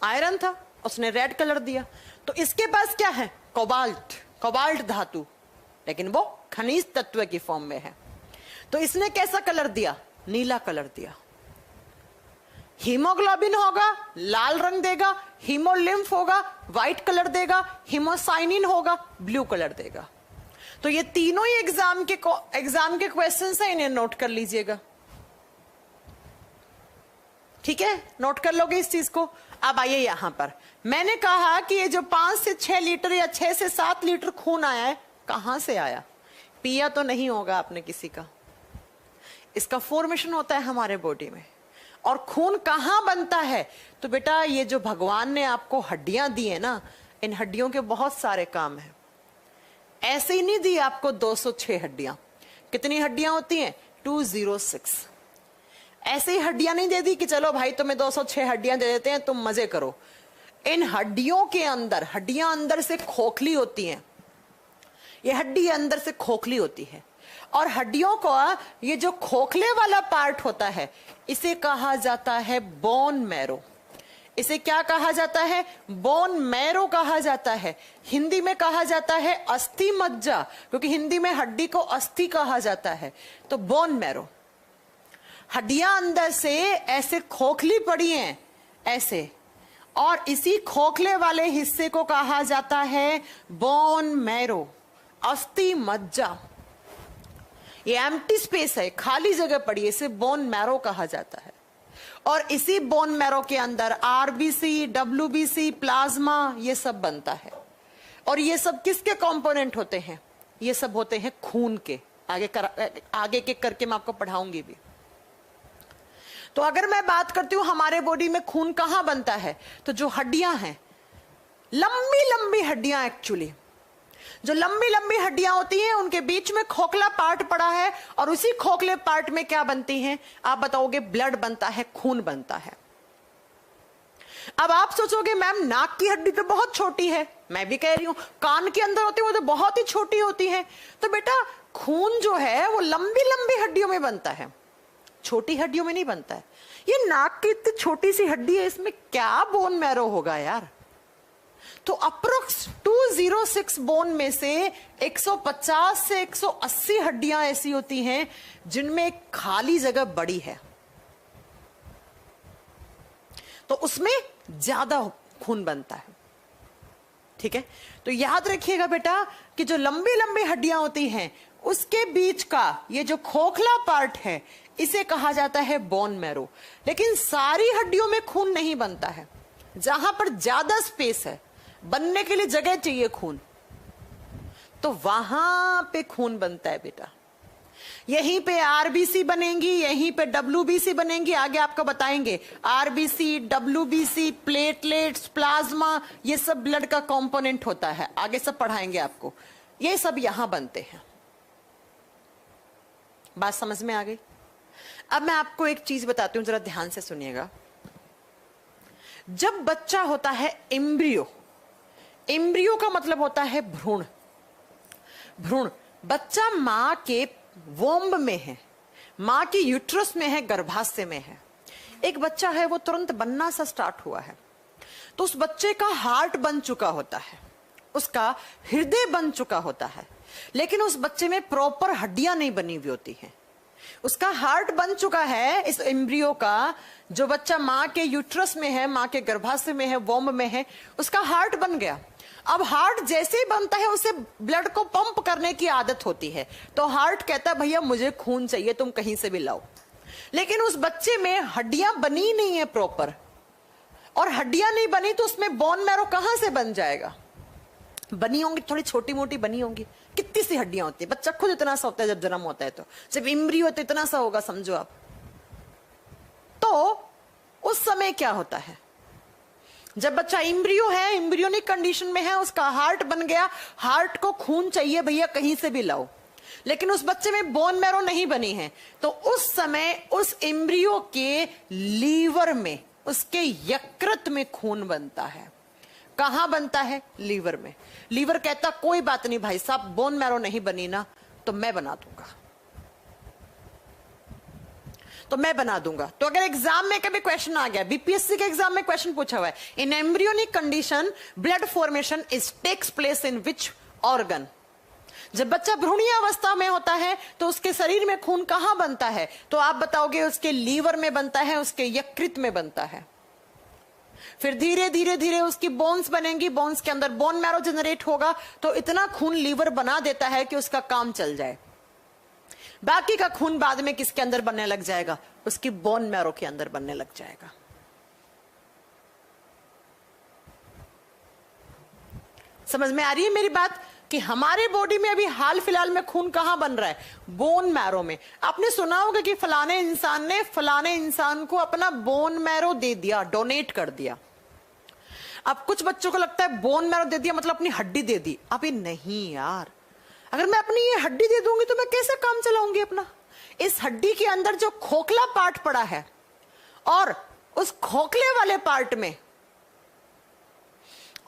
आयरन था, उसने रेड कलर दिया। तो इसके पास क्या है, कोबाल्ट, कोबाल्ट धातु, लेकिन वो खनिज तत्व की फॉर्म में है। तो इसने कैसा कलर दिया, नीला कलर दिया। हीमोग्लोबिन होगा, लाल रंग देगा, हीमोलिम्फ होगा, व्हाइट कलर देगा, हीमोसाइनिन होगा, ब्लू कलर देगा। तो ये तीनों ही एग्जाम के क्वेश्चंस हैं, इन्हें नोट कर लीजिएगा। ठीक है, नोट कर लोगे इस चीज को। अब आइए यहां पर, मैंने कहा कि ये जो 5 से 6 लीटर या 6 से 7 लीटर खून आया है, कहां से आया? पिया तो नहीं होगा आपने किसी का। इसका फॉर्मेशन होता है हमारे बॉडी में। और खून कहां बनता है? तो बेटा ये जो भगवान ने आपको हड्डियां दी है ना, इन हड्डियों के बहुत सारे काम हैं। ऐसे ही नहीं दी आपको 206 हड्डियां। कितनी हड्डियां होती हैं? 206। ऐसे ही हड्डियां नहीं दे दी कि चलो भाई तुम्हें 206 हड्डियां दे देते हैं, तुम मजे करो। इन हड्डियों के अंदर, हड्डियां अंदर से खोखली होती हैं, ये हड्डी अंदर से खोखली होती है, और हड्डियों को ये जो खोखले वाला पार्ट होता है इसे कहा जाता है बोन मैरो। इसे क्या कहा जाता है? बोन मैरो कहा जाता है। हिंदी में कहा जाता है अस्थि मज्जा, क्योंकि हिंदी में हड्डी को अस्थि कहा जाता है। तो बोन मैरो, हड्डियां अंदर से ऐसे खोखली पड़ी हैं ऐसे, और इसी खोखले वाले हिस्से को कहा जाता है बोन मैरो। अस्थि मज्जा, ये एम्प्टी स्पेस है, खाली जगह पड़ी है, इसे बोन मैरो कहा जाता है। और इसी बोन मैरो के अंदर आरबीसी, डब्ल्यूबीसी, प्लाज्मा, ये सब बनता है। और ये सब किसके कंपोनेंट होते हैं? ये सब होते हैं खून के। आगे के करके मैं आपको पढ़ाऊंगी भी। तो अगर मैं बात करती हूं हमारे बॉडी में खून कहां बनता है, तो जो हड्डियां हैं, लंबी लंबी हड्डियां, एक्चुअली जो लंबी लंबी हड्डियां होती हैं, उनके बीच में खोखला पार्ट पड़ा है, और उसी खोखले पार्ट में क्या बनती हैं? आप बताओगे, ब्लड बनता है, खून बनता है। अब आप सोचोगे मैम नाक की हड्डी तो बहुत छोटी है, मैं भी कह रही हूं, कान के अंदर होती है वो तो बहुत ही छोटी होती है। तो बेटा खून जो है वो लंबी लंबी हड्डियों में बनता है, छोटी हड्डियों में नहीं बनता है। ये नाक की इतनी छोटी सी हड्डी है, इसमें क्या बोन मैरो होगा यार? तो अप्रोक्स 206 बोन में से 150 से 180 हड्डियां ऐसी होती हैं जिनमें खाली जगह बड़ी है, तो उसमें ज्यादा खून बनता है। ठीक है, तो याद रखिएगा बेटा कि जो लंबी लंबी हड्डियां होती हैं, उसके बीच का ये जो खोखला पार्ट है, इसे कहा जाता है बोन मैरो। लेकिन सारी हड्डियों में खून नहीं बनता है। जहां पर ज्यादा स्पेस है, बनने के लिए जगह चाहिए खून, तो वहां पे खून बनता है बेटा। यहीं पे आरबीसी बनेंगी, यहीं पे डब्ल्यूबीसी बनेंगी, आगे आपको बताएंगे। आरबीसी, डब्ल्यूबीसी, प्लेटलेट्स, प्लाज्मा, ये सब ब्लड का कंपोनेंट होता है, आगे सब पढ़ाएंगे आपको। ये सब यहां बनते हैं। बात समझ में आ गई? अब मैं आपको एक चीज बताती हूं, जरा ध्यान से सुनिएगा। जब बच्चा होता है एम्ब्रियो, एम्ब्रियो का मतलब होता है भ्रूण। भ्रूण, बच्चा मां के वोम्ब में है, मां की यूट्रस में है, गर्भाशय में है। एक बच्चा है वो तुरंत बनना सा स्टार्ट हुआ है, तो उस बच्चे का हार्ट बन चुका होता है, उसका हृदय बन चुका होता है, लेकिन उस बच्चे में प्रॉपर हड्डियां नहीं बनी हुई होती हैं। उसका हार्ट बन चुका है इस एम्ब्रियो का, जो बच्चा मां के यूट्रस में है, मां के गर्भाशय में है, वोम्ब में है, उसका हार्ट बन गया। अब हार्ट जैसे ही बनता है, उसे ब्लड को पंप करने की आदत होती है, तो हार्ट कहता है भैया मुझे खून चाहिए, तुम कहीं से भी लाओ। लेकिन उस बच्चे में हड्डियां बनी नहीं है प्रॉपर, और हड्डियां नहीं बनी तो उसमें बोन मैरो कहां से बन जाएगा? बनी होंगी, थोड़ी छोटी मोटी बनी होंगी। कितनी सी हड्डियां होती है? बच्चा खुद इतना सा होता है जब जन्म होता है, तो जब एम्ब्रियो होता है इतना सा होगा, समझो आप। तो उस समय क्या होता है, जब बच्चा एम्ब्रियो है, एम्ब्रियोनिक कंडीशन में है, उसका हार्ट बन गया, हार्ट को खून चाहिए भैया कहीं से भी लाओ, लेकिन उस बच्चे में बोन मैरो नहीं बनी है, तो उस समय उस एम्ब्रियो के लीवर में, उसके यकृत में खून बनता है। कहां बनता है? लीवर में। लीवर कहता कोई बात नहीं भाई साहब, बोन मैरो नहीं बनी ना, तो मैं बना दूंगा, तो मैं बना दूंगा। तो अगर एग्जाम में कभी क्वेश्चन आ गया, बीपीएससी के एग्जाम में क्वेश्चन पूछा हुआ है, in embryonic condition blood formation is takes place in which organ? जब बच्चा भ्रूणीय अवस्था में होता है तो उसके शरीर में खून कहां बनता है? तो आप बताओगे उसके लीवर में बनता है, उसके यकृत में बनता है। फिर धीरे धीरे धीरे उसकी बोन्स बनेंगी, बोन्स के अंदर बोन मैरो जनरेट होगा, तो इतना खून लीवर बना देता है कि उसका काम चल जाए। बाकी का खून बाद में किसके अंदर बनने लग जाएगा? उसकी बोन मैरो के अंदर बनने लग जाएगा। समझ में आ रही है मेरी बात कि हमारे बॉडी में अभी हाल फिलहाल में खून कहां बन रहा है? बोन मैरो में। आपने सुना होगा कि फलाने इंसान ने फलाने इंसान को अपना बोन मैरो दे दिया, डोनेट कर दिया। अब कुछ बच्चों को लगता है बोन मैरो दे दिया मतलब अपनी हड्डी दे दी। अभी नहीं यार, अगर मैं अपनी ये हड्डी दे दूंगी तो मैं कैसे काम चलाऊंगी अपना? इस हड्डी के अंदर जो खोखला पार्ट पड़ा है, और उस खोखले वाले पार्ट में,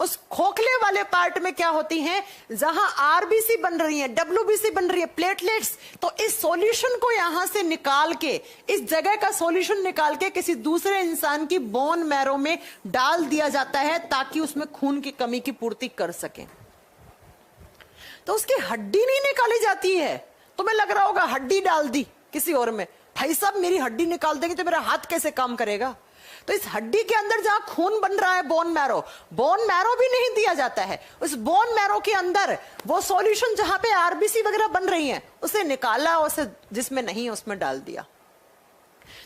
उस खोखले वाले पार्ट में क्या होती हैं? जहां आरबीसी बन रही है, डब्ल्यूबीसी बन रही है, प्लेटलेट्स, तो इस सॉल्यूशन को यहां से निकाल के, इस जगह का सॉल्यूशन निकाल के किसी दूसरे इंसान की बोन मैरो में डाल दिया जाता है ताकि उसमें खून की कमी की पूर्ति कर सके। तो उसकी हड्डी नहीं निकाली जाती है। तुम्हें लग रहा होगा हड्डी डाल दी किसी और में, भाई साहब मेरी हड्डी निकाल देंगे तो मेरा हाथ कैसे काम करेगा? तो इस हड्डी के अंदर जहां खून बन रहा है, बोन मैरो भी नहीं दिया जाता है। उस बोन मैरो के अंदर वो सॉल्यूशन जहां पे आरबीसी वगैरह बन रही है, उसे निकाला, उसे जिसमें नहीं है उसमें डाल दिया।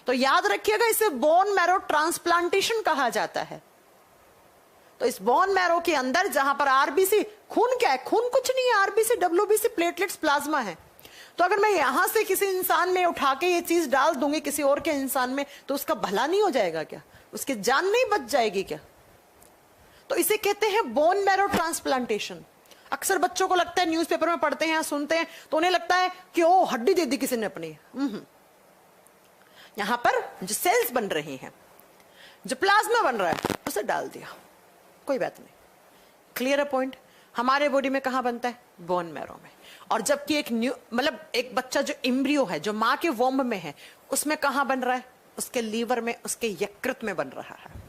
तो याद रखिएगा, इसे बोन मैरो ट्रांसप्लांटेशन कहा जाता है। तो इस बोन मैरो के अंदर जहां पर आरबीसी, खून क्या है? खून कुछ नहीं है, आरबीसी, डब्ल्यूबीसी, प्लेटलेट्स, प्लाज्मा है। तो अगर मैं यहां से किसी इंसान में उठा के ये चीज डाल दूंगी किसी और के इंसान में, तो उसका भला नहीं हो जाएगा क्या? उसकी जान नहीं बच जाएगी क्या? तो इसे कहते हैं बोन मैरो ट्रांसप्लांटेशन। अक्सर बच्चों को लगता है, न्यूज़पेपर में पढ़ते हैं, सुनते हैं, तो उन्हें लगता है कि ओ हड्डी दे दी किसी ने अपनी। यहां पर जो सेल्स बन रही हैं, जो प्लाज्मा बन रहा है, उसे डाल दिया, कोई बात नहीं। क्लियर है पॉइंट? हमारे बॉडी में कहां बनता है? बोन मैरो में। और जबकि एक न्यू, मतलब एक बच्चा जो एम्ब्रियो है, जो मां के वोम्ब में है, उसमें कहां बन रहा है? उसके लीवर में, उसके यकृत में बन रहा है।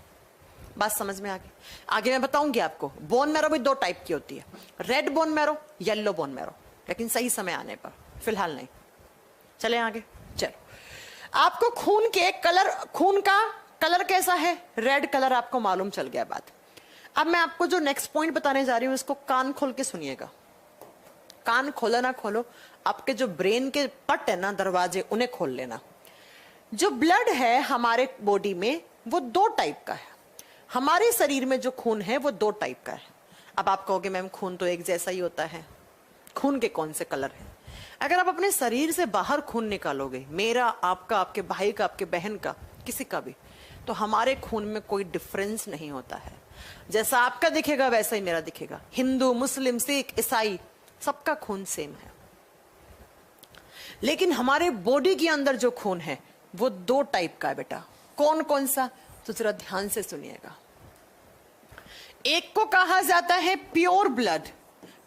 बात समझ में आ गई? आगे मैं बताऊंगी आपको। बोन मैरो भी दो टाइप की होती है, red bone marrow, yellow bone marrow, लेकिन सही समय आने पर, फिलहाल नहीं। चले आगे। चलो, आपको खून के कलर, खून का कलर कैसा है? रेड कलर आपको मालूम चल गया बात। अब मैं आपको जो नेक्स्ट पॉइंट बताने जा रही हूं, इसको कान खोल के सुनिएगा। कान खोलो ना खोलो, आपके जो ब्रेन के पट है ना, दरवाजे, उन्हें खोल लेना। जो ब्लड है हमारे बॉडी में, वो दो टाइप का है। हमारे शरीर में जो खून है वो दो टाइप का है। अब आप कहोगे मैम खून तो एक जैसा ही होता है, खून के कौन से कलर हैं? अगर आप अपने शरीर से बाहर खून निकालोगे, मेरा, आपका, आपके भाई का, आपके बहन का, किसी का भी, तो हमारे खून में कोई डिफरेंस नहीं होता है। जैसा आपका दिखेगा वैसा ही मेरा दिखेगा। हिंदू, मुस्लिम, सिख, ईसाई, सबका खून सेम है। लेकिन हमारे बॉडी के अंदर जो खून है वो दो टाइप का है बेटा। कौन कौन सा? तो जरा ध्यान से सुनिएगा। एक को कहा जाता है प्योर ब्लड।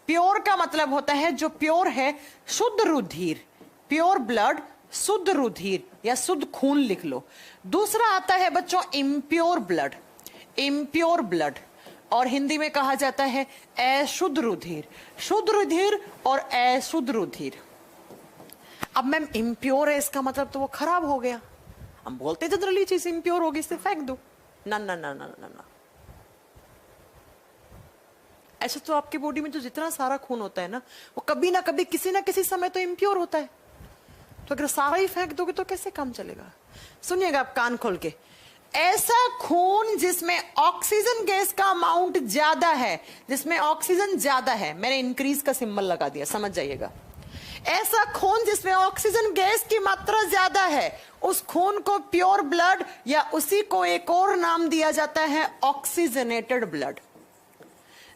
प्योर का मतलब होता है जो प्योर है, शुद्ध रुधिर। प्योर ब्लड, शुद्ध रुधिर या शुद्ध खून लिख लो। दूसरा आता है बच्चों इम्प्योर ब्लड। इम्प्योर ब्लड, और हिंदी में कहा जाता है अशुद्ध रुधिर। शुद्ध रुधिर और अशुद्ध रुधिर। अब मैम इम्प्योर है, इसका मतलब तो वो खराब हो गया। हम बोलते जनरली चीज इम्प्योर होगी, इसे फेंक दो। ना ना ना ना ना ना, ऐसा तो आपके बॉडी में जो जितना सारा खून होता है ना, वो कभी ना कभी, किसी ना किसी समय तो इम्प्योर होता है। तो अगर सारा ही फेंक दोगे तो कैसे काम चलेगा? सुनिएगा आप कान खोल के। ऐसा खून जिसमें ऑक्सीजन गैस का अमाउंट ज्यादा है, जिसमें ऑक्सीजन ज्यादा है, मैंने इंक्रीज का सिंबल लगा दिया, समझ जाइएगा। ऐसा खून जिसमें ऑक्सीजन गैस की मात्रा ज्यादा है, उस खून को प्योर ब्लड, या उसी को एक और नाम दिया जाता है ऑक्सीजनेटेड ब्लड।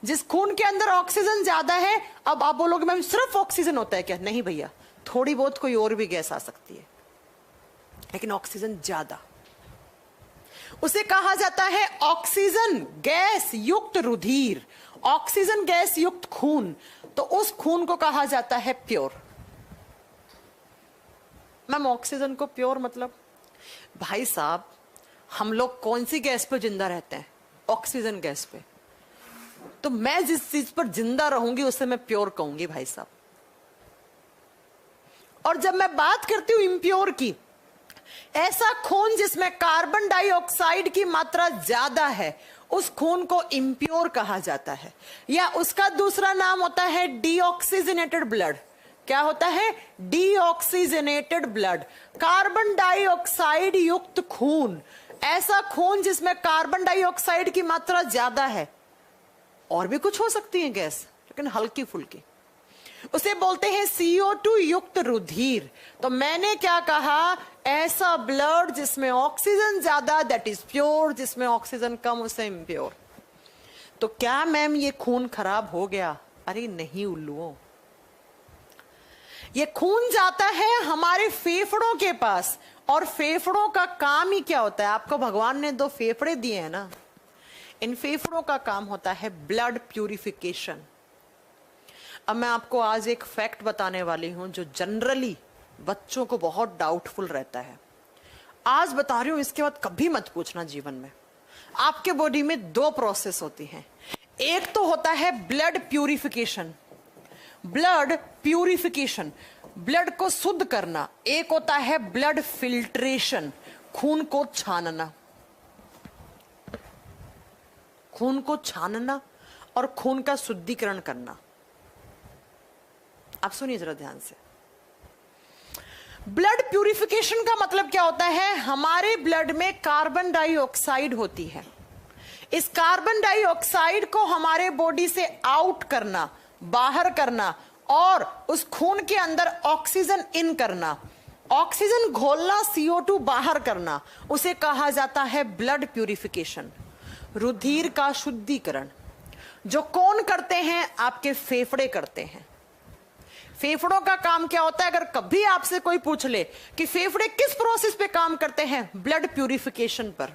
जिस खून के अंदर ऑक्सीजन ज्यादा है, अब आप बोलोगे मैम सिर्फ ऑक्सीजन होता है क्या? नहीं भैया, थोड़ी बहुत कोई और भी गैस आ सकती है, लेकिन ऑक्सीजन ज्यादा, उसे कहा जाता है ऑक्सीजन गैस युक्त रुधिर, ऑक्सीजन गैस युक्त खून। तो उस खून को कहा जाता है प्योर। मैम ऑक्सीजन को प्योर मतलब? भाई साहब, हम लोग कौन सी गैस पर जिंदा रहते हैं? ऑक्सीजन गैस पे। तो मैं जिस चीज पर जिंदा रहूंगी उसे मैं प्योर कहूंगी भाई साहब। और जब मैं बात करती हूं इम्प्योर की, ऐसा खून जिसमें कार्बन डाइऑक्साइड की मात्रा ज्यादा है, उस खून को इम्प्योर कहा जाता है। या उसका दूसरा नाम होता है डीऑक्सीजनेटेड ब्लड। क्या होता है? डीऑक्सीजनेटेड ब्लड, कार्बन डाइऑक्साइड युक्त खून। ऐसा खून जिसमें कार्बन डाइऑक्साइड की मात्रा ज्यादा है, और भी कुछ हो सकती है गैस, लेकिन हल्की फुल्की, उसे बोलते हैं CO2 युक्त रुधिर। तो मैंने क्या कहा? ऐसा ब्लड जिसमें ऑक्सीजन ज्यादा, दैट इज प्योर। जिसमें ऑक्सीजन कम, उसे इम्प्योर। तो क्या मैम ये खून खराब हो गया? अरे नहीं उल्लुओं, ये खून जाता है हमारे फेफड़ों के पास, और फेफड़ों का काम ही क्या होता है? आपको भगवान ने दो फेफड़े दिए हैं ना, इन फेफड़ों का काम होता है ब्लड प्यूरिफिकेशन। अब मैं आपको आज एक फैक्ट बताने वाली हूं जो जनरली बच्चों को बहुत डाउटफुल रहता है। आज बता रही हूं, इसके बाद कभी मत पूछना जीवन में। आपके बॉडी में दो प्रोसेस होती हैं। एक तो होता है blood purification, blood purification, blood को शुद्ध करना। एक होता है ब्लड फिल्ट्रेशन, खून को छानना। खून को छानना और खून का शुद्धिकरण करना। आप सुनिए जरा ध्यान से। ब्लड प्यूरिफिकेशन का मतलब क्या होता है? हमारे ब्लड में कार्बन डाइऑक्साइड होती है। इस कार्बन डाइऑक्साइड को हमारे बॉडी से आउट करना, बाहर करना, और उस खून के अंदर ऑक्सीजन इन करना, ऑक्सीजन घोलना, CO2 बाहर करना, उसे कहा जाता है ब्लड प्यूरिफिकेशन, रुधिर का शुद्धिकरण। जो कौन करते हैं? आपके फेफड़े करते हैं। फेफड़ों का काम क्या होता है? अगर कभी आपसे कोई पूछ ले कि फेफड़े किस प्रोसेस पे काम करते हैं, ब्लड प्यूरिफिकेशन पर।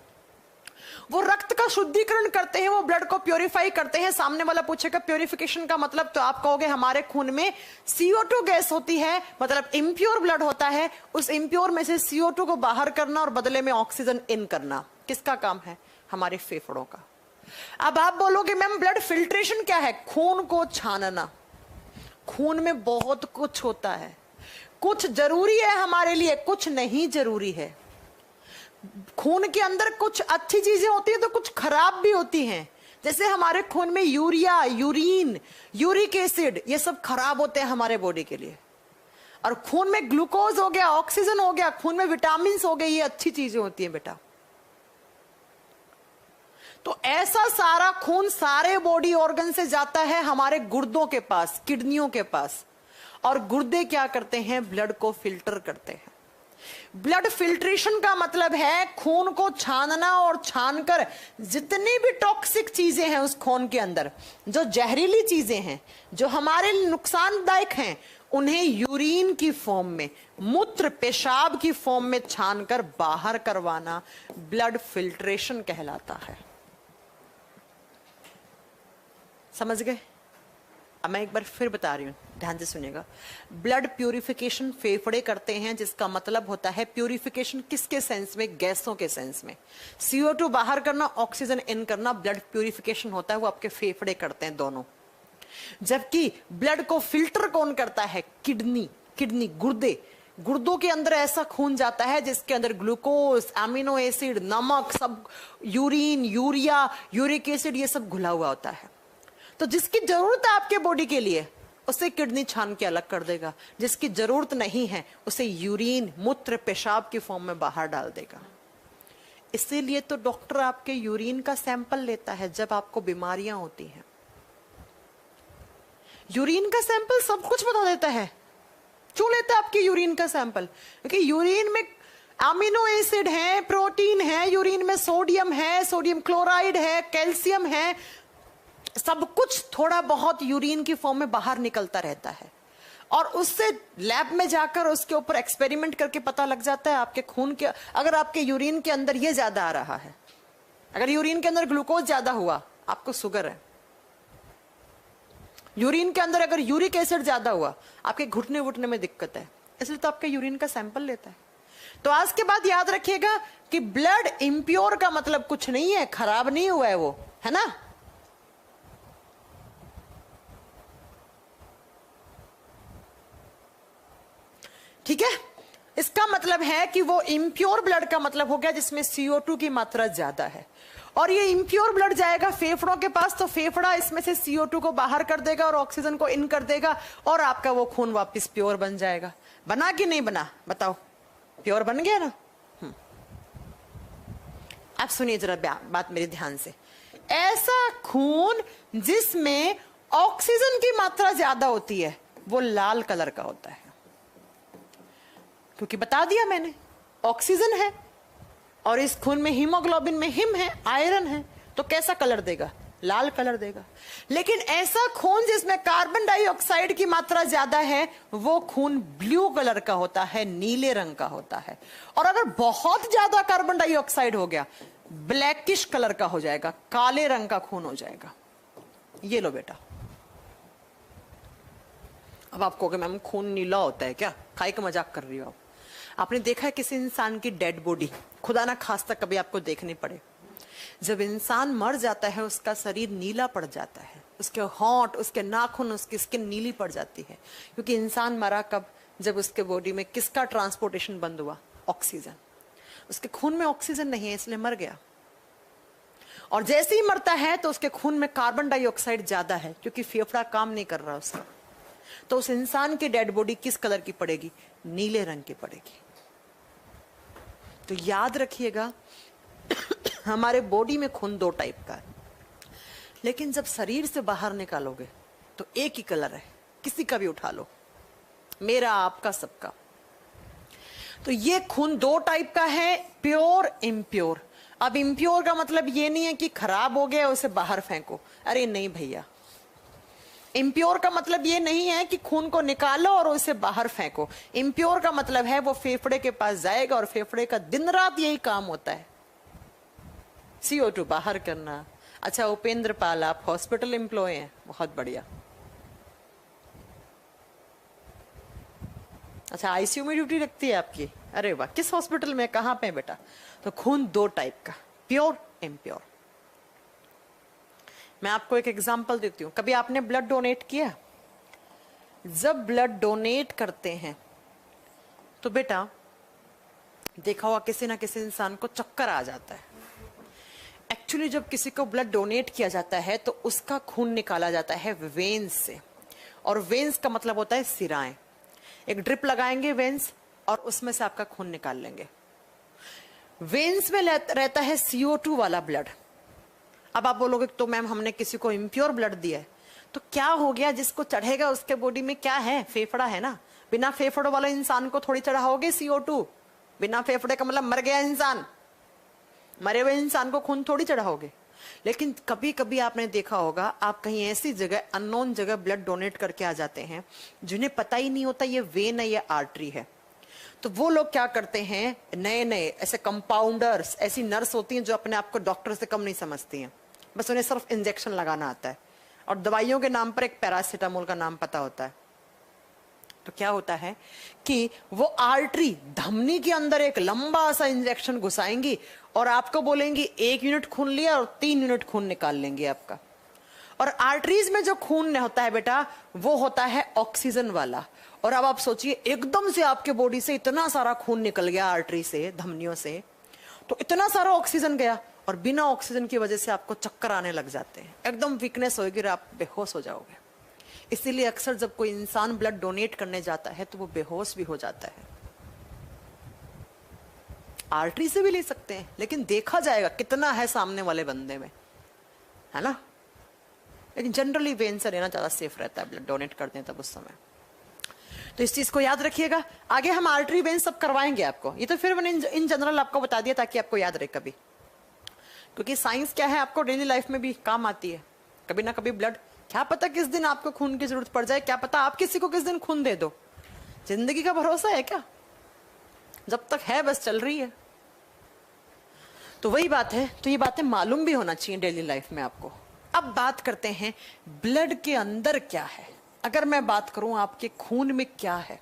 वो रक्त का शुद्धिकरण करते हैं, वो ब्लड को प्यूरिफाई करते हैं। सामने वाला पूछेगा प्यूरिफिकेशन का मतलब, तो आप कहोगे हमारे खून में CO2 गैस होती है, मतलब इम्प्योर ब्लड होता है, उस इम्प्योर में से CO2 को बाहर करना और बदले में ऑक्सीजन इन करना। किसका काम है? हमारे फेफड़ों का। अब आप बोलोगे मैम ब्लड फिल्ट्रेशन क्या है? खून को छानना। खून में बहुत कुछ होता है, कुछ जरूरी है हमारे लिए, कुछ नहीं जरूरी है। खून के अंदर कुछ अच्छी चीजें होती है तो कुछ खराब भी होती हैं। जैसे हमारे खून में यूरिया, यूरिन, यूरिक एसिड, ये सब खराब होते हैं हमारे बॉडी के लिए। और खून में ग्लूकोज हो गया, ऑक्सीजन हो गया, खून में विटामिन हो गए, ये अच्छी चीजें होती हैं बेटा। तो ऐसा सारा खून सारे बॉडी ऑर्गन से जाता है हमारे गुर्दों के पास, किडनियों के पास, और गुर्दे क्या करते हैं? ब्लड को फिल्टर करते हैं। ब्लड फिल्ट्रेशन का मतलब है खून को छानना और छानकर जितनी भी टॉक्सिक चीजें हैं उस खून के अंदर, जो जहरीली चीजें हैं, जो हमारे लिए नुकसानदायक हैं, उन्हें यूरिन की फॉर्म में, मूत्र, पेशाब की फॉर्म में छानकर बाहर करवाना ब्लड फिल्ट्रेशन कहलाता है। समझ गए? अब मैं एक बार फिर बता रही हूं, ध्यान से सुनिएगा। ब्लड प्यूरिफिकेशन फेफड़े करते हैं, जिसका मतलब होता है प्यूरिफिकेशन किसके सेंस में? गैसों के सेंस में। CO2 बाहर करना, ऑक्सीजन इन करना, ब्लड प्यूरिफिकेशन होता है, वो आपके फेफड़े करते हैं दोनों। जबकि ब्लड को फिल्टर कौन करता है? किडनी, गुर्दे। गुर्दों के अंदर ऐसा खून जाता है जिसके अंदर ग्लूकोज, अमीनो एसिड, नमक, सब, यूरिन, यूरिया, यूरिक एसिड, ये सब घुला हुआ होता है। तो जिसकी जरूरत है आपके बॉडी के लिए, उसे किडनी छान के अलग कर देगा। जिसकी जरूरत नहीं है उसे यूरिन, मूत्र, पेशाब की फॉर्म में बाहर डाल देगा। इसीलिए तो डॉक्टर आपके यूरिन का सैंपल लेता है जब आपको बीमारियां होती हैं। यूरिन का सैंपल सब कुछ बता देता है। क्यों लेता है आपके यूरिन का सैंपल? क्योंकि यूरिन में अमीनो एसिड है, प्रोटीन है, यूरिन में सोडियम है, सोडियम क्लोराइड है, कैल्शियम है, सब कुछ थोड़ा बहुत यूरिन की फॉर्म में बाहर निकलता रहता है। और उससे लैब में जाकर उसके ऊपर एक्सपेरिमेंट करके पता लग जाता है आपके खून के, अगर आपके यूरिन के अंदर ये ज्यादा आ रहा है, अगर यूरिन के अंदर ग्लूकोज ज्यादा हुआ, आपको शुगर है। यूरिन के अंदर अगर यूरिक एसिड ज्यादा हुआ, आपके घुटने वुटने में दिक्कत है, इसलिए तो आपके यूरिन का सैंपल लेता है। तो आज के बाद याद रखिएगा कि ब्लड इम्प्योर का मतलब कुछ नहीं है, खराब नहीं हुआ है वो, है ना। ठीक है, इसका मतलब है कि वो इम्प्योर ब्लड का मतलब हो गया जिसमें CO2 की मात्रा ज्यादा है। और ये इम्प्योर ब्लड जाएगा फेफड़ों के पास, तो फेफड़ा इसमें से CO2 को बाहर कर देगा और ऑक्सीजन को इन कर देगा, और आपका वो खून वापस प्योर बन जाएगा। बना कि नहीं बना? बताओ, प्योर बन गया ना। आप सुनिए जरा बात मेरी ध्यान से। ऐसा खून जिसमें ऑक्सीजन की मात्रा ज्यादा होती है वो लाल कलर का होता है, क्योंकि बता दिया मैंने, ऑक्सीजन है और इस खून में हीमोग्लोबिन में हिम है, आयरन है, तो कैसा कलर देगा? लाल कलर देगा। लेकिन ऐसा खून जिसमें कार्बन डाइऑक्साइड की मात्रा ज्यादा है वो खून ब्लू कलर का होता है, नीले रंग का होता है। और अगर बहुत ज्यादा कार्बन डाइऑक्साइड हो गया, ब्लैकिश कलर का हो जाएगा, काले रंग का खून हो जाएगा। ये लो बेटा। अब आप कहोगे मैम खून नीला होता है क्या? खाई का मजाक कर रही हो आप। आपने देखा है किसी इंसान की डेड बॉडी, खुदा ना खास्ता कभी आपको देखनी पड़े, जब इंसान मर जाता है उसका शरीर नीला पड़ जाता है, उसके होंठ, उसके नाखून, उसकी स्किन नीली पड़ जाती है, क्योंकि इंसान मरा कब? जब उसके बॉडी में किसका ट्रांसपोर्टेशन बंद हुआ? ऑक्सीजन। उसके खून में ऑक्सीजन नहीं है इसलिए मर गया। और जैसे ही मरता है तो उसके खून में कार्बन डाइऑक्साइड ज्यादा है, क्योंकि फेफड़ा काम नहीं कर रहा उसका। तो उस इंसान की डेड बॉडी किस कलर की पड़ेगी? नीले रंग की पड़ेगी। तो याद रखिएगा हमारे बॉडी में खून दो टाइप का है, लेकिन जब शरीर से बाहर निकालोगे तो एक ही कलर है, किसी का भी उठा लो, मेरा, आपका, सबका। तो ये खून दो टाइप का है, प्योर, इम्प्योर। अब इम्प्योर का मतलब ये नहीं है कि खराब हो गया उसे बाहर फेंको, अरे नहीं भैया। इम्प्योर का मतलब ये नहीं है कि खून को निकालो और उसे बाहर फेंको। इम्प्योर का मतलब है वो फेफड़े के पास जाएगा और फेफड़े का दिन रात यही काम होता है, CO2 बाहर करना। अच्छा उपेंद्र पाल, आप हॉस्पिटल एम्प्लॉय हैं, बहुत बढ़िया। अच्छा आईसीयू में ड्यूटी लगती है आपकी, अरे वाह, किस हॉस्पिटल में, कहां पे बेटा? तो खून दो टाइप का, प्योर, इम्प्योर। मैं आपको एक एग्जांपल देती हूं। कभी आपने ब्लड डोनेट किया? जब ब्लड डोनेट करते हैं तो बेटा देखा हुआ किसी ना किसी इंसान को चक्कर आ जाता है। एक्चुअली जब किसी को ब्लड डोनेट किया जाता है तो उसका खून निकाला जाता है वेन्स से, और वेन्स का मतलब होता है सिराएं। एक ड्रिप लगाएंगे वेन्स और उसमें से आपका खून निकाल लेंगे। वेन्स में रहता है CO2 वाला ब्लड। अब आप बोलोगे तो मैम हमने किसी को इम्प्योर ब्लड दिया है, तो क्या हो गया? जिसको चढ़ेगा उसके बॉडी में क्या है? फेफड़ा है ना। बिना फेफड़ों वाले इंसान को थोड़ी चढ़ाओगे CO2। बिना फेफड़े का मतलब मर गया इंसान, मरे हुए इंसान को खून थोड़ी चढ़ाओगे। लेकिन कभी कभी आपने देखा होगा, आप कहीं ऐसी जगह, अननोन जगह ब्लड डोनेट करके आ जाते हैं जिन्हें पता ही नहीं होता ये वेन है, ये आर्टरी है। तो वो लोग क्या करते हैं, नए नए ऐसे कंपाउंडर्स, ऐसी नर्स होती हैं जो अपने आप को डॉक्टर से कम नहीं समझती हैं, बस उन्हें सिर्फ इंजेक्शन लगाना आता है और दवाइयों के नाम पर एक पैरासीटामोल का नाम पता होता है। तो क्या होता है कि वो आर्टरी, धमनी के अंदर एक लंबा सा इंजेक्शन घुसाएंगी और आपको बोलेंगी 1 यूनिट खून लिया और 3 यूनिट खून निकाल लेंगे आपका। और आर्टरीज में जो खून होता है बेटा, वो होता है ऑक्सीजन वाला। और अब आप सोचिए, एकदम से आपके बॉडी से इतना सारा खून निकल गया आर्टरी से, धमनियों से, तो इतना सारा ऑक्सीजन गया और बिना ऑक्सीजन की वजह से आपको चक्कर आने लग जाते हैं, एकदम वीकनेस होगी, आप बेहोश हो जाओगे। इसीलिए अक्सर जब कोई इंसान ब्लड डोनेट करने जाता है तो वो बेहोश भी हो जाता है। आर्टरी से भी ले सकते हैं, लेकिन देखा जाएगा कितना है सामने वाले बंदे में, है ना। लेकिन जनरली वेन से लेना ज्यादा सेफ रहता है, ब्लड डोनेट करते हैं तब उस समय। तो इस चीज को याद रखिएगा। आगे हम आर्टरी वेन सब करवाएंगे आपको, ये तो फिर मैंने इन जनरल आपको बता दिया ताकि आपको याद रहे कभी, क्योंकि साइंस क्या है आपको डेली लाइफ में भी काम आती है। कभी ना कभी ब्लड, क्या पता किस दिन आपको खून की जरूरत पड़ जाए, क्या पता आप किसी को किस दिन खून दे दो। जिंदगी का भरोसा है क्या? जब तक है बस चल रही है। तो वही बात है, तो ये बातें मालूम भी होना चाहिए डेली लाइफ में आपको। अब बात करते हैं ब्लड के अंदर क्या है। अगर मैं बात करूं आपके खून में क्या है,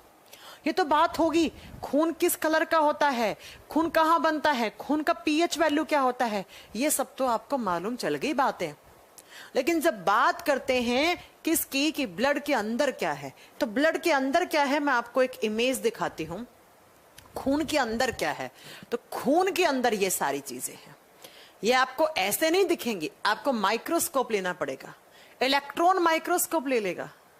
ये तो बात होगी खून किस कलर का होता है, खून कहां बनता है, खून का पीएच वैल्यू क्या होता है, ये सब तो आपको मालूम चल गई बातें। लेकिन जब बात करते हैं किसकी, कि ब्लड के अंदर क्या है, तो ब्लड के अंदर क्या है मैं आपको एक इमेज दिखाती हूं। खून के अंदर क्या है, तो खून के अंदर ये सारी चीजें हैं। ये आपको ऐसे नहीं दिखेंगी, आपको माइक्रोस्कोप लेना पड़ेगा, इलेक्ट्रॉन माइक्रोस्कोप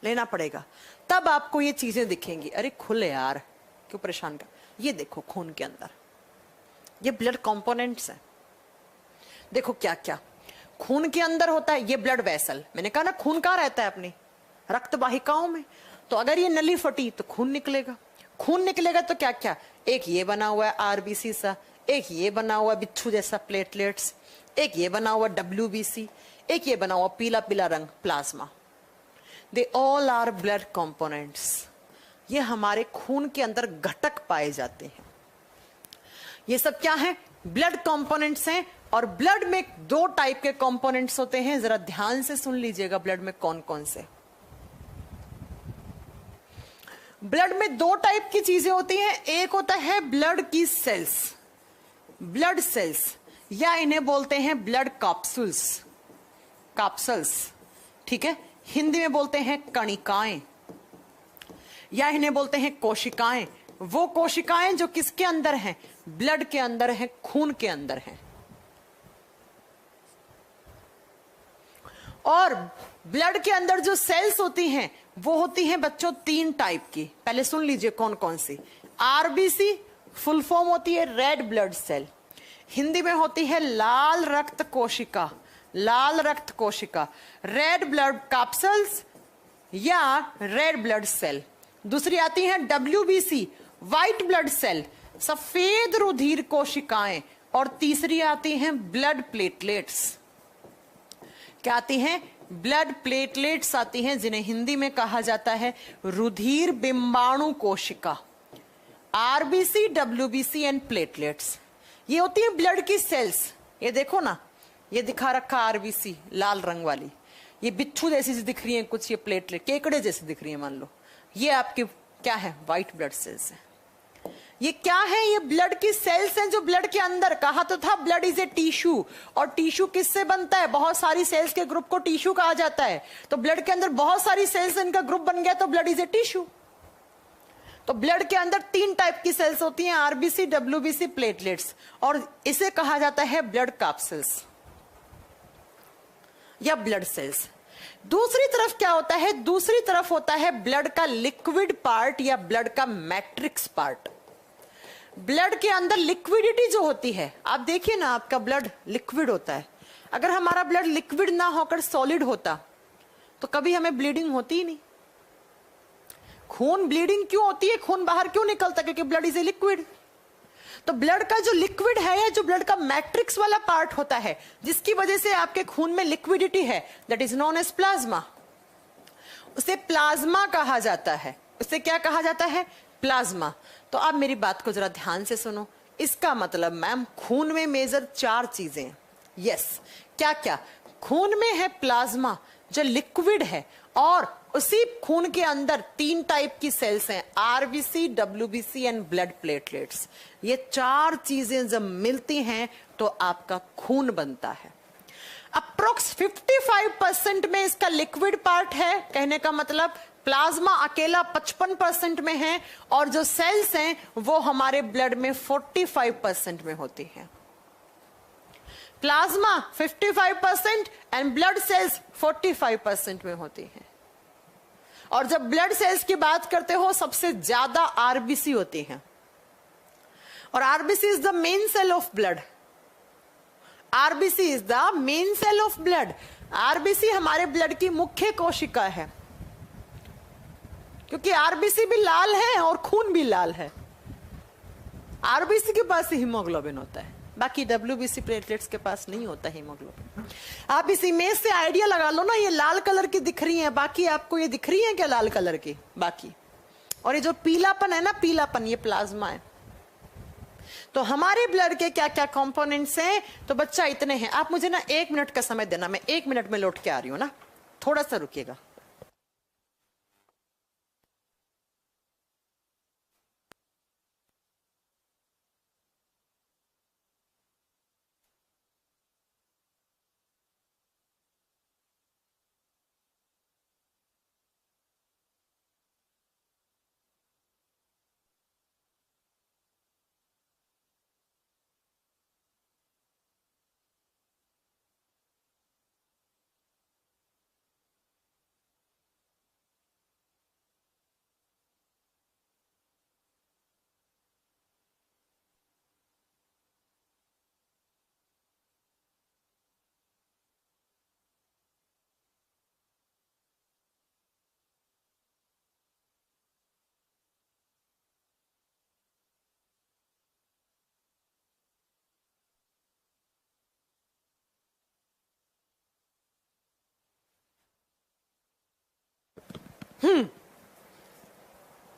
लेना पड़ेगा, तब आपको ये चीजें दिखेंगी। अरे खुले यार, क्यों परेशान कर। ये देखो खून के अंदर ये ब्लड कंपोनेंट्स हैं। देखो क्या क्या खून के अंदर होता है। ये ब्लड वेसल, मैंने कहा ना खून कहाँ रहता है, अपनी रक्त वाहिकाओं में। तो अगर ये नली फटी तो खून निकलेगा। खून निकलेगा तो क्या क्या, एक ये बना हुआ है आरबीसी सा, एक ये बना हुआ बिच्छू जैसा प्लेटलेट्स, एक ये बना हुआ WBC, एक ये बना हुआ पीला पीला रंग plasma. They all are blood components. ये हमारे खून के अंदर घटक पाए जाते हैं। ये सब क्या है, ब्लड कंपोनेंट्स हैं। और ब्लड में 2 टाइप के कंपोनेंट्स होते हैं, जरा ध्यान से सुन लीजिएगा ब्लड में कौन कौन से। ब्लड में 2 टाइप की चीजें होती हैं। एक होता है ब्लड की सेल्स, ब्लड सेल्स, या इन्हें बोलते हैं ब्लड कैप्सूल्स, ठीक है। हिंदी में बोलते हैं कणिकाएं, या इन्हें बोलते हैं कोशिकाएं। वो कोशिकाएं जो किसके अंदर हैं, ब्लड के अंदर हैं, खून के अंदर हैं। और ब्लड के अंदर जो सेल्स होती हैं वो होती हैं बच्चों 3 टाइप की। पहले सुन लीजिए कौन कौन सी। आरबीसी फुल फॉर्म होती है रेड ब्लड सेल, हिंदी में होती है लाल रक्त कोशिका, लाल रक्त कोशिका, रेड ब्लड कैप्सल्स या रेड ब्लड सेल। दूसरी आती है डब्ल्यूबीसी व्हाइट ब्लड सेल, सफेद रुधिर कोशिकाएं। और तीसरी आती हैं ब्लड प्लेटलेट्स। क्या आती हैं? ब्लड प्लेटलेट्स आती हैं, जिन्हें हिंदी में कहा जाता है रुधिर बिंबाणु कोशिका। आरबीसी, डब्ल्यूबीसी एंड प्लेटलेट्स, ये होती है ब्लड की सेल्स। ये देखो ना, ये दिखा रखा आरबीसी लाल रंग वाली, ये बिच्छू जैसी दिख रही है कुछ, ये प्लेटलेट केकड़े जैसी दिख रही है मान लो, ये आपके क्या है? व्हाइट ब्लड सेल्स है। ये क्या है? ये ब्लड की सेल्स हैं जो ब्लड के अंदर, कहा तो था ब्लड इज ए टिश्यू, और टिश्यू किससे बनता है? बहुत सारी सेल्स के ग्रुप को टिश्यू कहा जाता है। तो ब्लड के अंदर बहुत सारी सेल्स, इनका ग्रुप बन गया तो ब्लड इज ए टिश्यू। तो ब्लड के अंदर 3 टाइप की सेल्स होती हैं, आरबीसी, डब्ल्यूबीसी, प्लेटलेट्स, और इसे कहा जाता है ब्लड कैप्सूल्स या ब्लड सेल्स। दूसरी तरफ क्या होता है? दूसरी तरफ होता है ब्लड का लिक्विड पार्ट या ब्लड का मैट्रिक्स पार्ट। ब्लड के अंदर लिक्विडिटी जो होती है, आप देखिए ना, आपका ब्लड लिक्विड होता है। अगर हमारा ब्लड लिक्विड ना होकर सॉलिड होता तो कभी हमें ब्लीडिंग होती ही नहीं। खून ब्लीडिंग क्यों होती है? खून बाहर क्यों निकलता? क्योंकि ब्लड इज ए लिक्विड। तो ब्लड का जो लिक्विड है या जो ब्लड का मैट्रिक्स वाला पार्ट होता है, जिसकी वजह से आपके खून में लिक्विडिटी है, that is known as plasma. उसे प्लाज्मा कहा जाता है। उसे क्या कहा जाता है? प्लाज्मा। तो आप मेरी बात को जरा ध्यान से सुनो। इसका मतलब मैम, खून में मेजर 4 चीजें। यस, क्या क्या? खून में है प्लाज्मा जो लिक्विड है, और उसी खून के अंदर 3 टाइप की सेल्स हैं, RBC, WBC and blood platelets. ये 4 चीजें जब मिलती हैं तो आपका खून बनता है। अप्रोक्स 55% में इसका लिक्विड पार्ट है, कहने का मतलब प्लाज्मा अकेला 55% में है, और जो सेल्स हैं वो हमारे ब्लड में 45% में होती हैं। प्लाज्मा 55% एंड ब्लड सेल्स 45% में होती हैं। और जब ब्लड सेल्स की बात करते हो, सबसे ज्यादा आरबीसी होती हैं, और RBC is the main cell of blood. RBC is the main cell of blood. RBC हमारे ब्लड की मुख्य कोशिका है, क्योंकि आरबीसी भी लाल है और खून भी लाल है। आरबीसी के पास हीमोग्लोबिन होता है, बाकी डब्ल्यूबीसी प्लेटलेट्स के पास नहीं होता हीमोग्लोबिन। आप इस इमेज से आइडिया लगा लो ना, ये लाल कलर की दिख रही है, बाकी आपको ये दिख रही है क्या लाल कलर की? बाकी, और ये जो पीलापन है ना, पीलापन, ये प्लाज्मा है। तो हमारे ब्लड के क्या क्या कंपोनेंट्स हैं? तो बच्चा इतने हैं। आप मुझे ना 1 मिनट का समय देना, मैं 1 मिनट में लौट के आ रही हूं ना, थोड़ा सा रुकिएगा।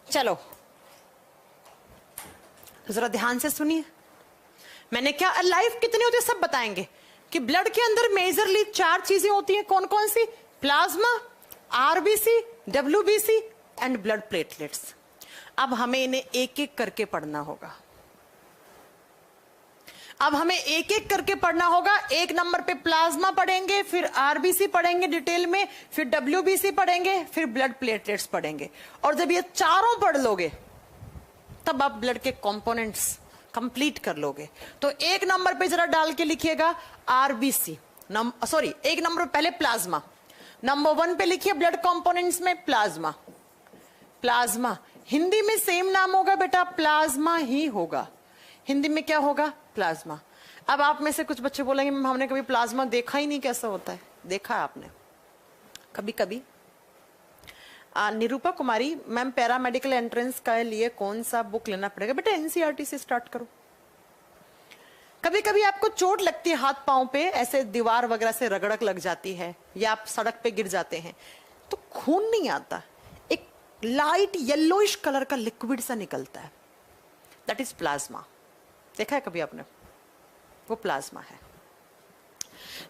चलो तो जरा ध्यान से सुनिए, मैंने क्या लाइफ कितनी होती है सब बताएंगे। कि ब्लड के अंदर मेजरली 4 चीजें होती हैं, कौन कौन सी? Plasma, RBC, WBC and blood platelets. अब हमें इन्हें एक एक करके पढ़ना होगा। अब हमें एक एक करके पढ़ना होगा। 1 नंबर पे प्लाज्मा पढ़ेंगे, फिर आरबीसी पढ़ेंगे डिटेल में, फिर डब्ल्यूबीसी पढ़ेंगे, फिर ब्लड प्लेटलेट्स पढ़ेंगे। और जब ये चारों पढ़ लोगे तब आप ब्लड के कंपोनेंट्स कंप्लीट कर लोगे। तो 1 नंबर पे जरा डाल के लिखिएगा आरबीसी, सॉरी 1 नंबर पहले प्लाज्मा, नंबर 1 पे लिखिए ब्लड कंपोनेंट्स में प्लाज्मा। प्लाज्मा हिंदी में सेम नाम होगा बेटा, प्लाज्मा ही होगा। हिंदी में क्या होगा? प्लाज्मा। अब आप में से कुछ बच्चे बोलेंगे मैम हमने कभी प्लाज्मा देखा ही नहीं, कैसा होता है? देखा है आपने कभी कभी? निरूपा कुमारी मैम पैरामेडिकल एंट्रेंस के लिए कौन सा बुक लेना पड़ेगा? बेटा एनसीईआरटी से स्टार्ट करो। कभी कभी आपको चोट लगती है हाथ पांव पे, ऐसे दीवार वगैरह से रगड़क लग जाती है, या आप सड़क पे गिर जाते हैं, तो खून नहीं आता, एक लाइट येलोइश कलर का लिक्विड सा निकलता है, दैट इज प्लाज्मा। देखा है कभी आपने? वो प्लाज्मा है।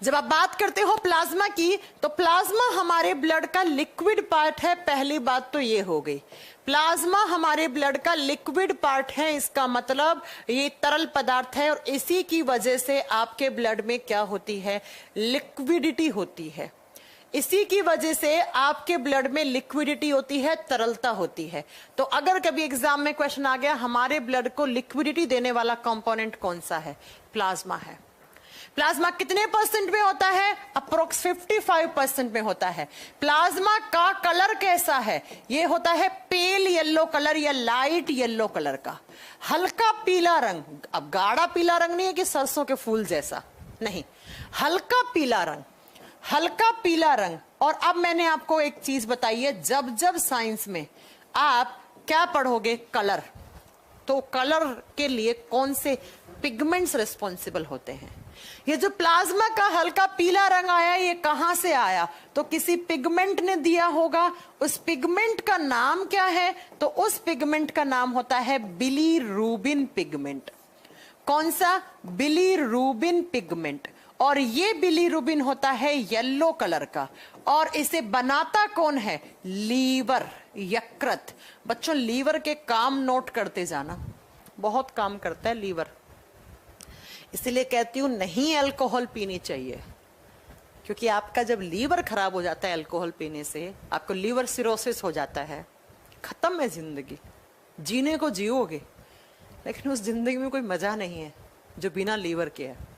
जब आप बात करते हो प्लाज्मा की, तो प्लाज्मा हमारे ब्लड का लिक्विड पार्ट है। पहली बात तो ये हो गई, प्लाज्मा हमारे ब्लड का लिक्विड पार्ट है, इसका मतलब ये तरल पदार्थ है, और इसी की वजह से आपके ब्लड में क्या होती है? लिक्विडिटी होती है। इसी की वजह से आपके ब्लड में लिक्विडिटी होती है, तरलता होती है। तो अगर कभी एग्जाम में क्वेश्चन आ गया हमारे ब्लड को लिक्विडिटी देने वाला कंपोनेंट कौन सा है? प्लाज्मा है। प्लाज्मा कितने परसेंट में होता है? अप्रोक्स 55% में होता है। प्लाज्मा का कलर कैसा है? ये होता है पेल येलो कलर या लाइट येलो कलर का, हल्का पीला रंग। अब गाढ़ा पीला रंग नहीं है कि सरसों के फूल जैसा, नहीं, हल्का पीला रंग, हल्का पीला रंग। और अब मैंने आपको एक चीज बताई है, जब जब साइंस में आप क्या पढ़ोगे? कलर, तो कलर के लिए कौन से पिगमेंट्स रिस्पॉन्सिबल होते हैं? ये जो प्लाज्मा का हल्का पीला रंग आया, ये कहां से आया? तो किसी पिगमेंट ने दिया होगा। उस पिगमेंट का नाम क्या है? तो उस पिगमेंट का नाम होता है बिलीरूबिन पिगमेंट। कौन सा? Bilirubin pigment. और ये बिलीरूबिन होता है येलो कलर का, और इसे बनाता कौन है? लीवर, यकृत। बच्चों लीवर के काम नोट करते जाना, बहुत काम करता है लीवर। इसलिए कहती हूं नहीं अल्कोहल पीनी चाहिए, क्योंकि आपका जब लीवर खराब हो जाता है अल्कोहल पीने से, आपको लीवर सिरोसिस हो जाता है, खत्म है जिंदगी। जीने को जियोगे, लेकिन उस जिंदगी में कोई मजा नहीं है जो बिना लीवर के है।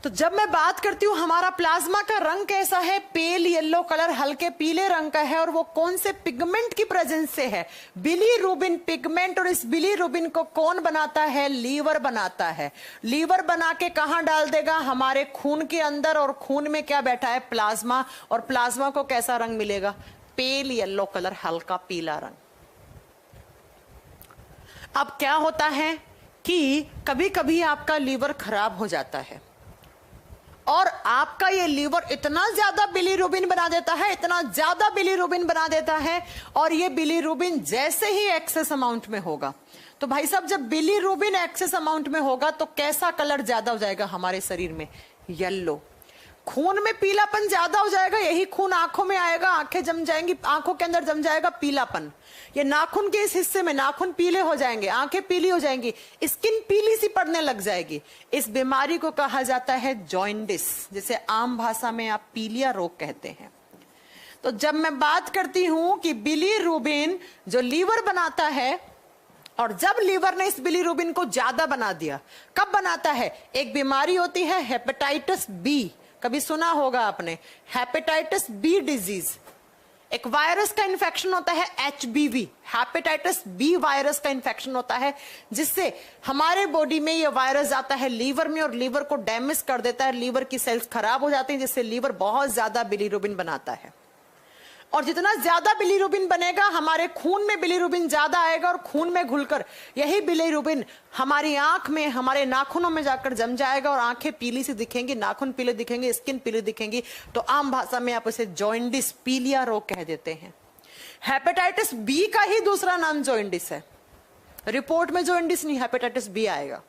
तो जब मैं बात करती हूं हमारा प्लाज्मा का रंग कैसा है? पेल येलो कलर, हल्के पीले रंग का है, और वो कौन से पिगमेंट की प्रेजेंस से है? Bilirubin pigment. और इस बिलीरूबिन को कौन बनाता है? लीवर बनाता है। लीवर बना के कहां डाल देगा? हमारे खून के अंदर, और खून में क्या बैठा है? प्लाज्मा। और प्लाज्मा को कैसा रंग मिलेगा? पेल येलो कलर, हल्का पीला रंग। अब क्या होता है कि कभी कभी आपका लीवर खराब हो जाता है, और आपका ये लीवर इतना ज्यादा बिलीरूबिन बना देता है, इतना ज्यादा बिलीरूबिन बना देता है, और ये बिलीरूबिन जैसे ही एक्सेस अमाउंट में होगा, तो भाई साहब जब बिलीरूबिन एक्सेस अमाउंट में होगा तो कैसा कलर ज्यादा हो जाएगा हमारे शरीर में? येलो। खून में पीलापन ज्यादा हो जाएगा, यही खून आंखों में आएगा, आंखें जम जाएंगी, आंखों के अंदर जम जाएगा पीलापन। ये नाखून के इस हिस्से में नाखून पीले हो जाएंगे, आंखें पीली हो जाएंगी, स्किन पीली सी पड़ने लग जाएगी। इस बीमारी को कहा जाता है जॉइंडिस, जिसे आम भाषा में आप पीलिया रोग कहते हैं। तो जब मैं बात करती हूं कि बिलीरूबिन जो लीवर बनाता है, और जब लीवर ने इस बिलीरूबिन को ज्यादा बना दिया, कब बनाता है? एक बीमारी होती है हेपेटाइटिस बी, कभी सुना होगा आपने, हेपेटाइटिस बी डिजीज। एक वायरस का इन्फेक्शन होता है HBV, हेपेटाइटिस बी वायरस का इन्फेक्शन होता है, जिससे हमारे बॉडी में ये वायरस आता है लीवर में, और लीवर को डैमेज कर देता है, लीवर की सेल्स खराब हो जाती हैं, जिससे लीवर बहुत ज्यादा बिलीरूबिन बनाता है। और जितना ज्यादा बिलीरूबिन बनेगा, हमारे खून में बिलीरूबिन ज्यादा आएगा, और खून में घुलकर यही बिलीरूबिन हमारी आंख में, हमारे नाखूनों में जाकर जम जाएगा, और आंखें पीली सी दिखेंगी, नाखून पीले दिखेंगे, स्किन पीली दिखेंगी। तो आम भाषा में आप इसे जॉइंडिस, पीलिया रोग कह देते हैं। हेपेटाइटिस बी का ही दूसरा नाम जॉइंडिस है। रिपोर्ट में जॉइंडिस नहीं, हेपेटाइटिस बी आएगा।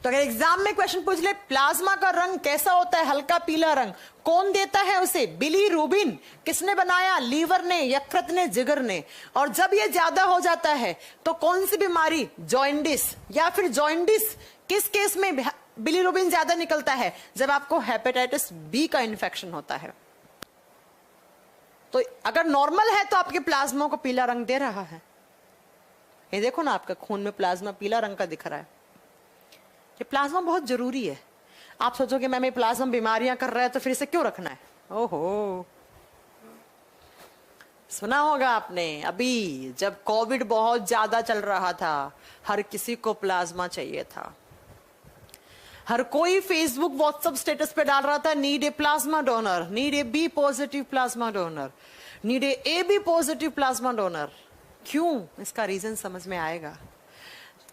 तो अगर एग्जाम में क्वेश्चन पूछ ले प्लाज्मा का रंग कैसा होता है? हल्का पीला रंग। कौन देता है उसे? बिलीरूबिन। किसने बनाया? लीवर ने, यकृत ने, जिगर ने। और जब ये ज्यादा हो जाता है तो कौन सी बीमारी? जॉइंडिस। या फिर जॉइंडिस किस केस में बिलीरूबिन ज्यादा निकलता है? जब आपको हेपेटाइटिस बी का इन्फेक्शन होता है। तो अगर नॉर्मल है तो आपके प्लाज्मा को पीला रंग दे रहा है। ये देखो ना, आपका खून में प्लाज्मा पीला रंग का दिख रहा है। ये प्लाज्मा बहुत जरूरी है। आप सोचोगे मैम ये प्लाज्मा बीमारियां कर रहा है तो फिर इसे क्यों रखना है? ओहो, सुना होगा आपने, अभी जब कोविड बहुत ज्यादा चल रहा था, हर किसी को प्लाज्मा चाहिए था। हर कोई फेसबुक व्हाट्सएप स्टेटस पे डाल रहा था, need a plasma donor, need a B positive plasma donor, need a B positive plasma donor. क्यों? इसका रीजन समझ में आएगा।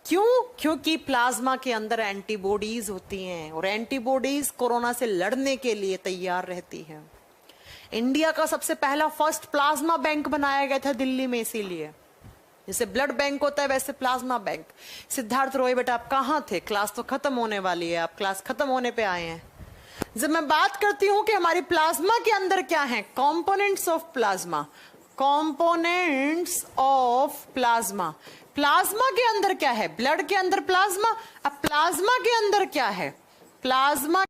क्यों? क्योंकि प्लाज्मा के अंदर एंटीबॉडीज होती हैं और एंटीबॉडीज कोरोना से लड़ने के लिए तैयार रहती हैं। इंडिया का सबसे पहला फर्स्ट प्लाज्मा बैंक बनाया गया था दिल्ली में, इसीलिए। जैसे ब्लड बैंक होता है वैसे प्लाज्मा बैंक। सिद्धार्थ रॉय बेटा आप कहाँ थे? क्लास तो खत्म होने वाली है, आप क्लास खत्म होने पे आए हैं। जब मैं बात करती हूं कि हमारी प्लाज्मा के अंदर क्या है, components of plasma, components of plasma. Plasma के अंदर क्या है? ब्लड के अंदर प्लाज्मा। अब प्लाज्मा के अंदर क्या है? प्लाज्मा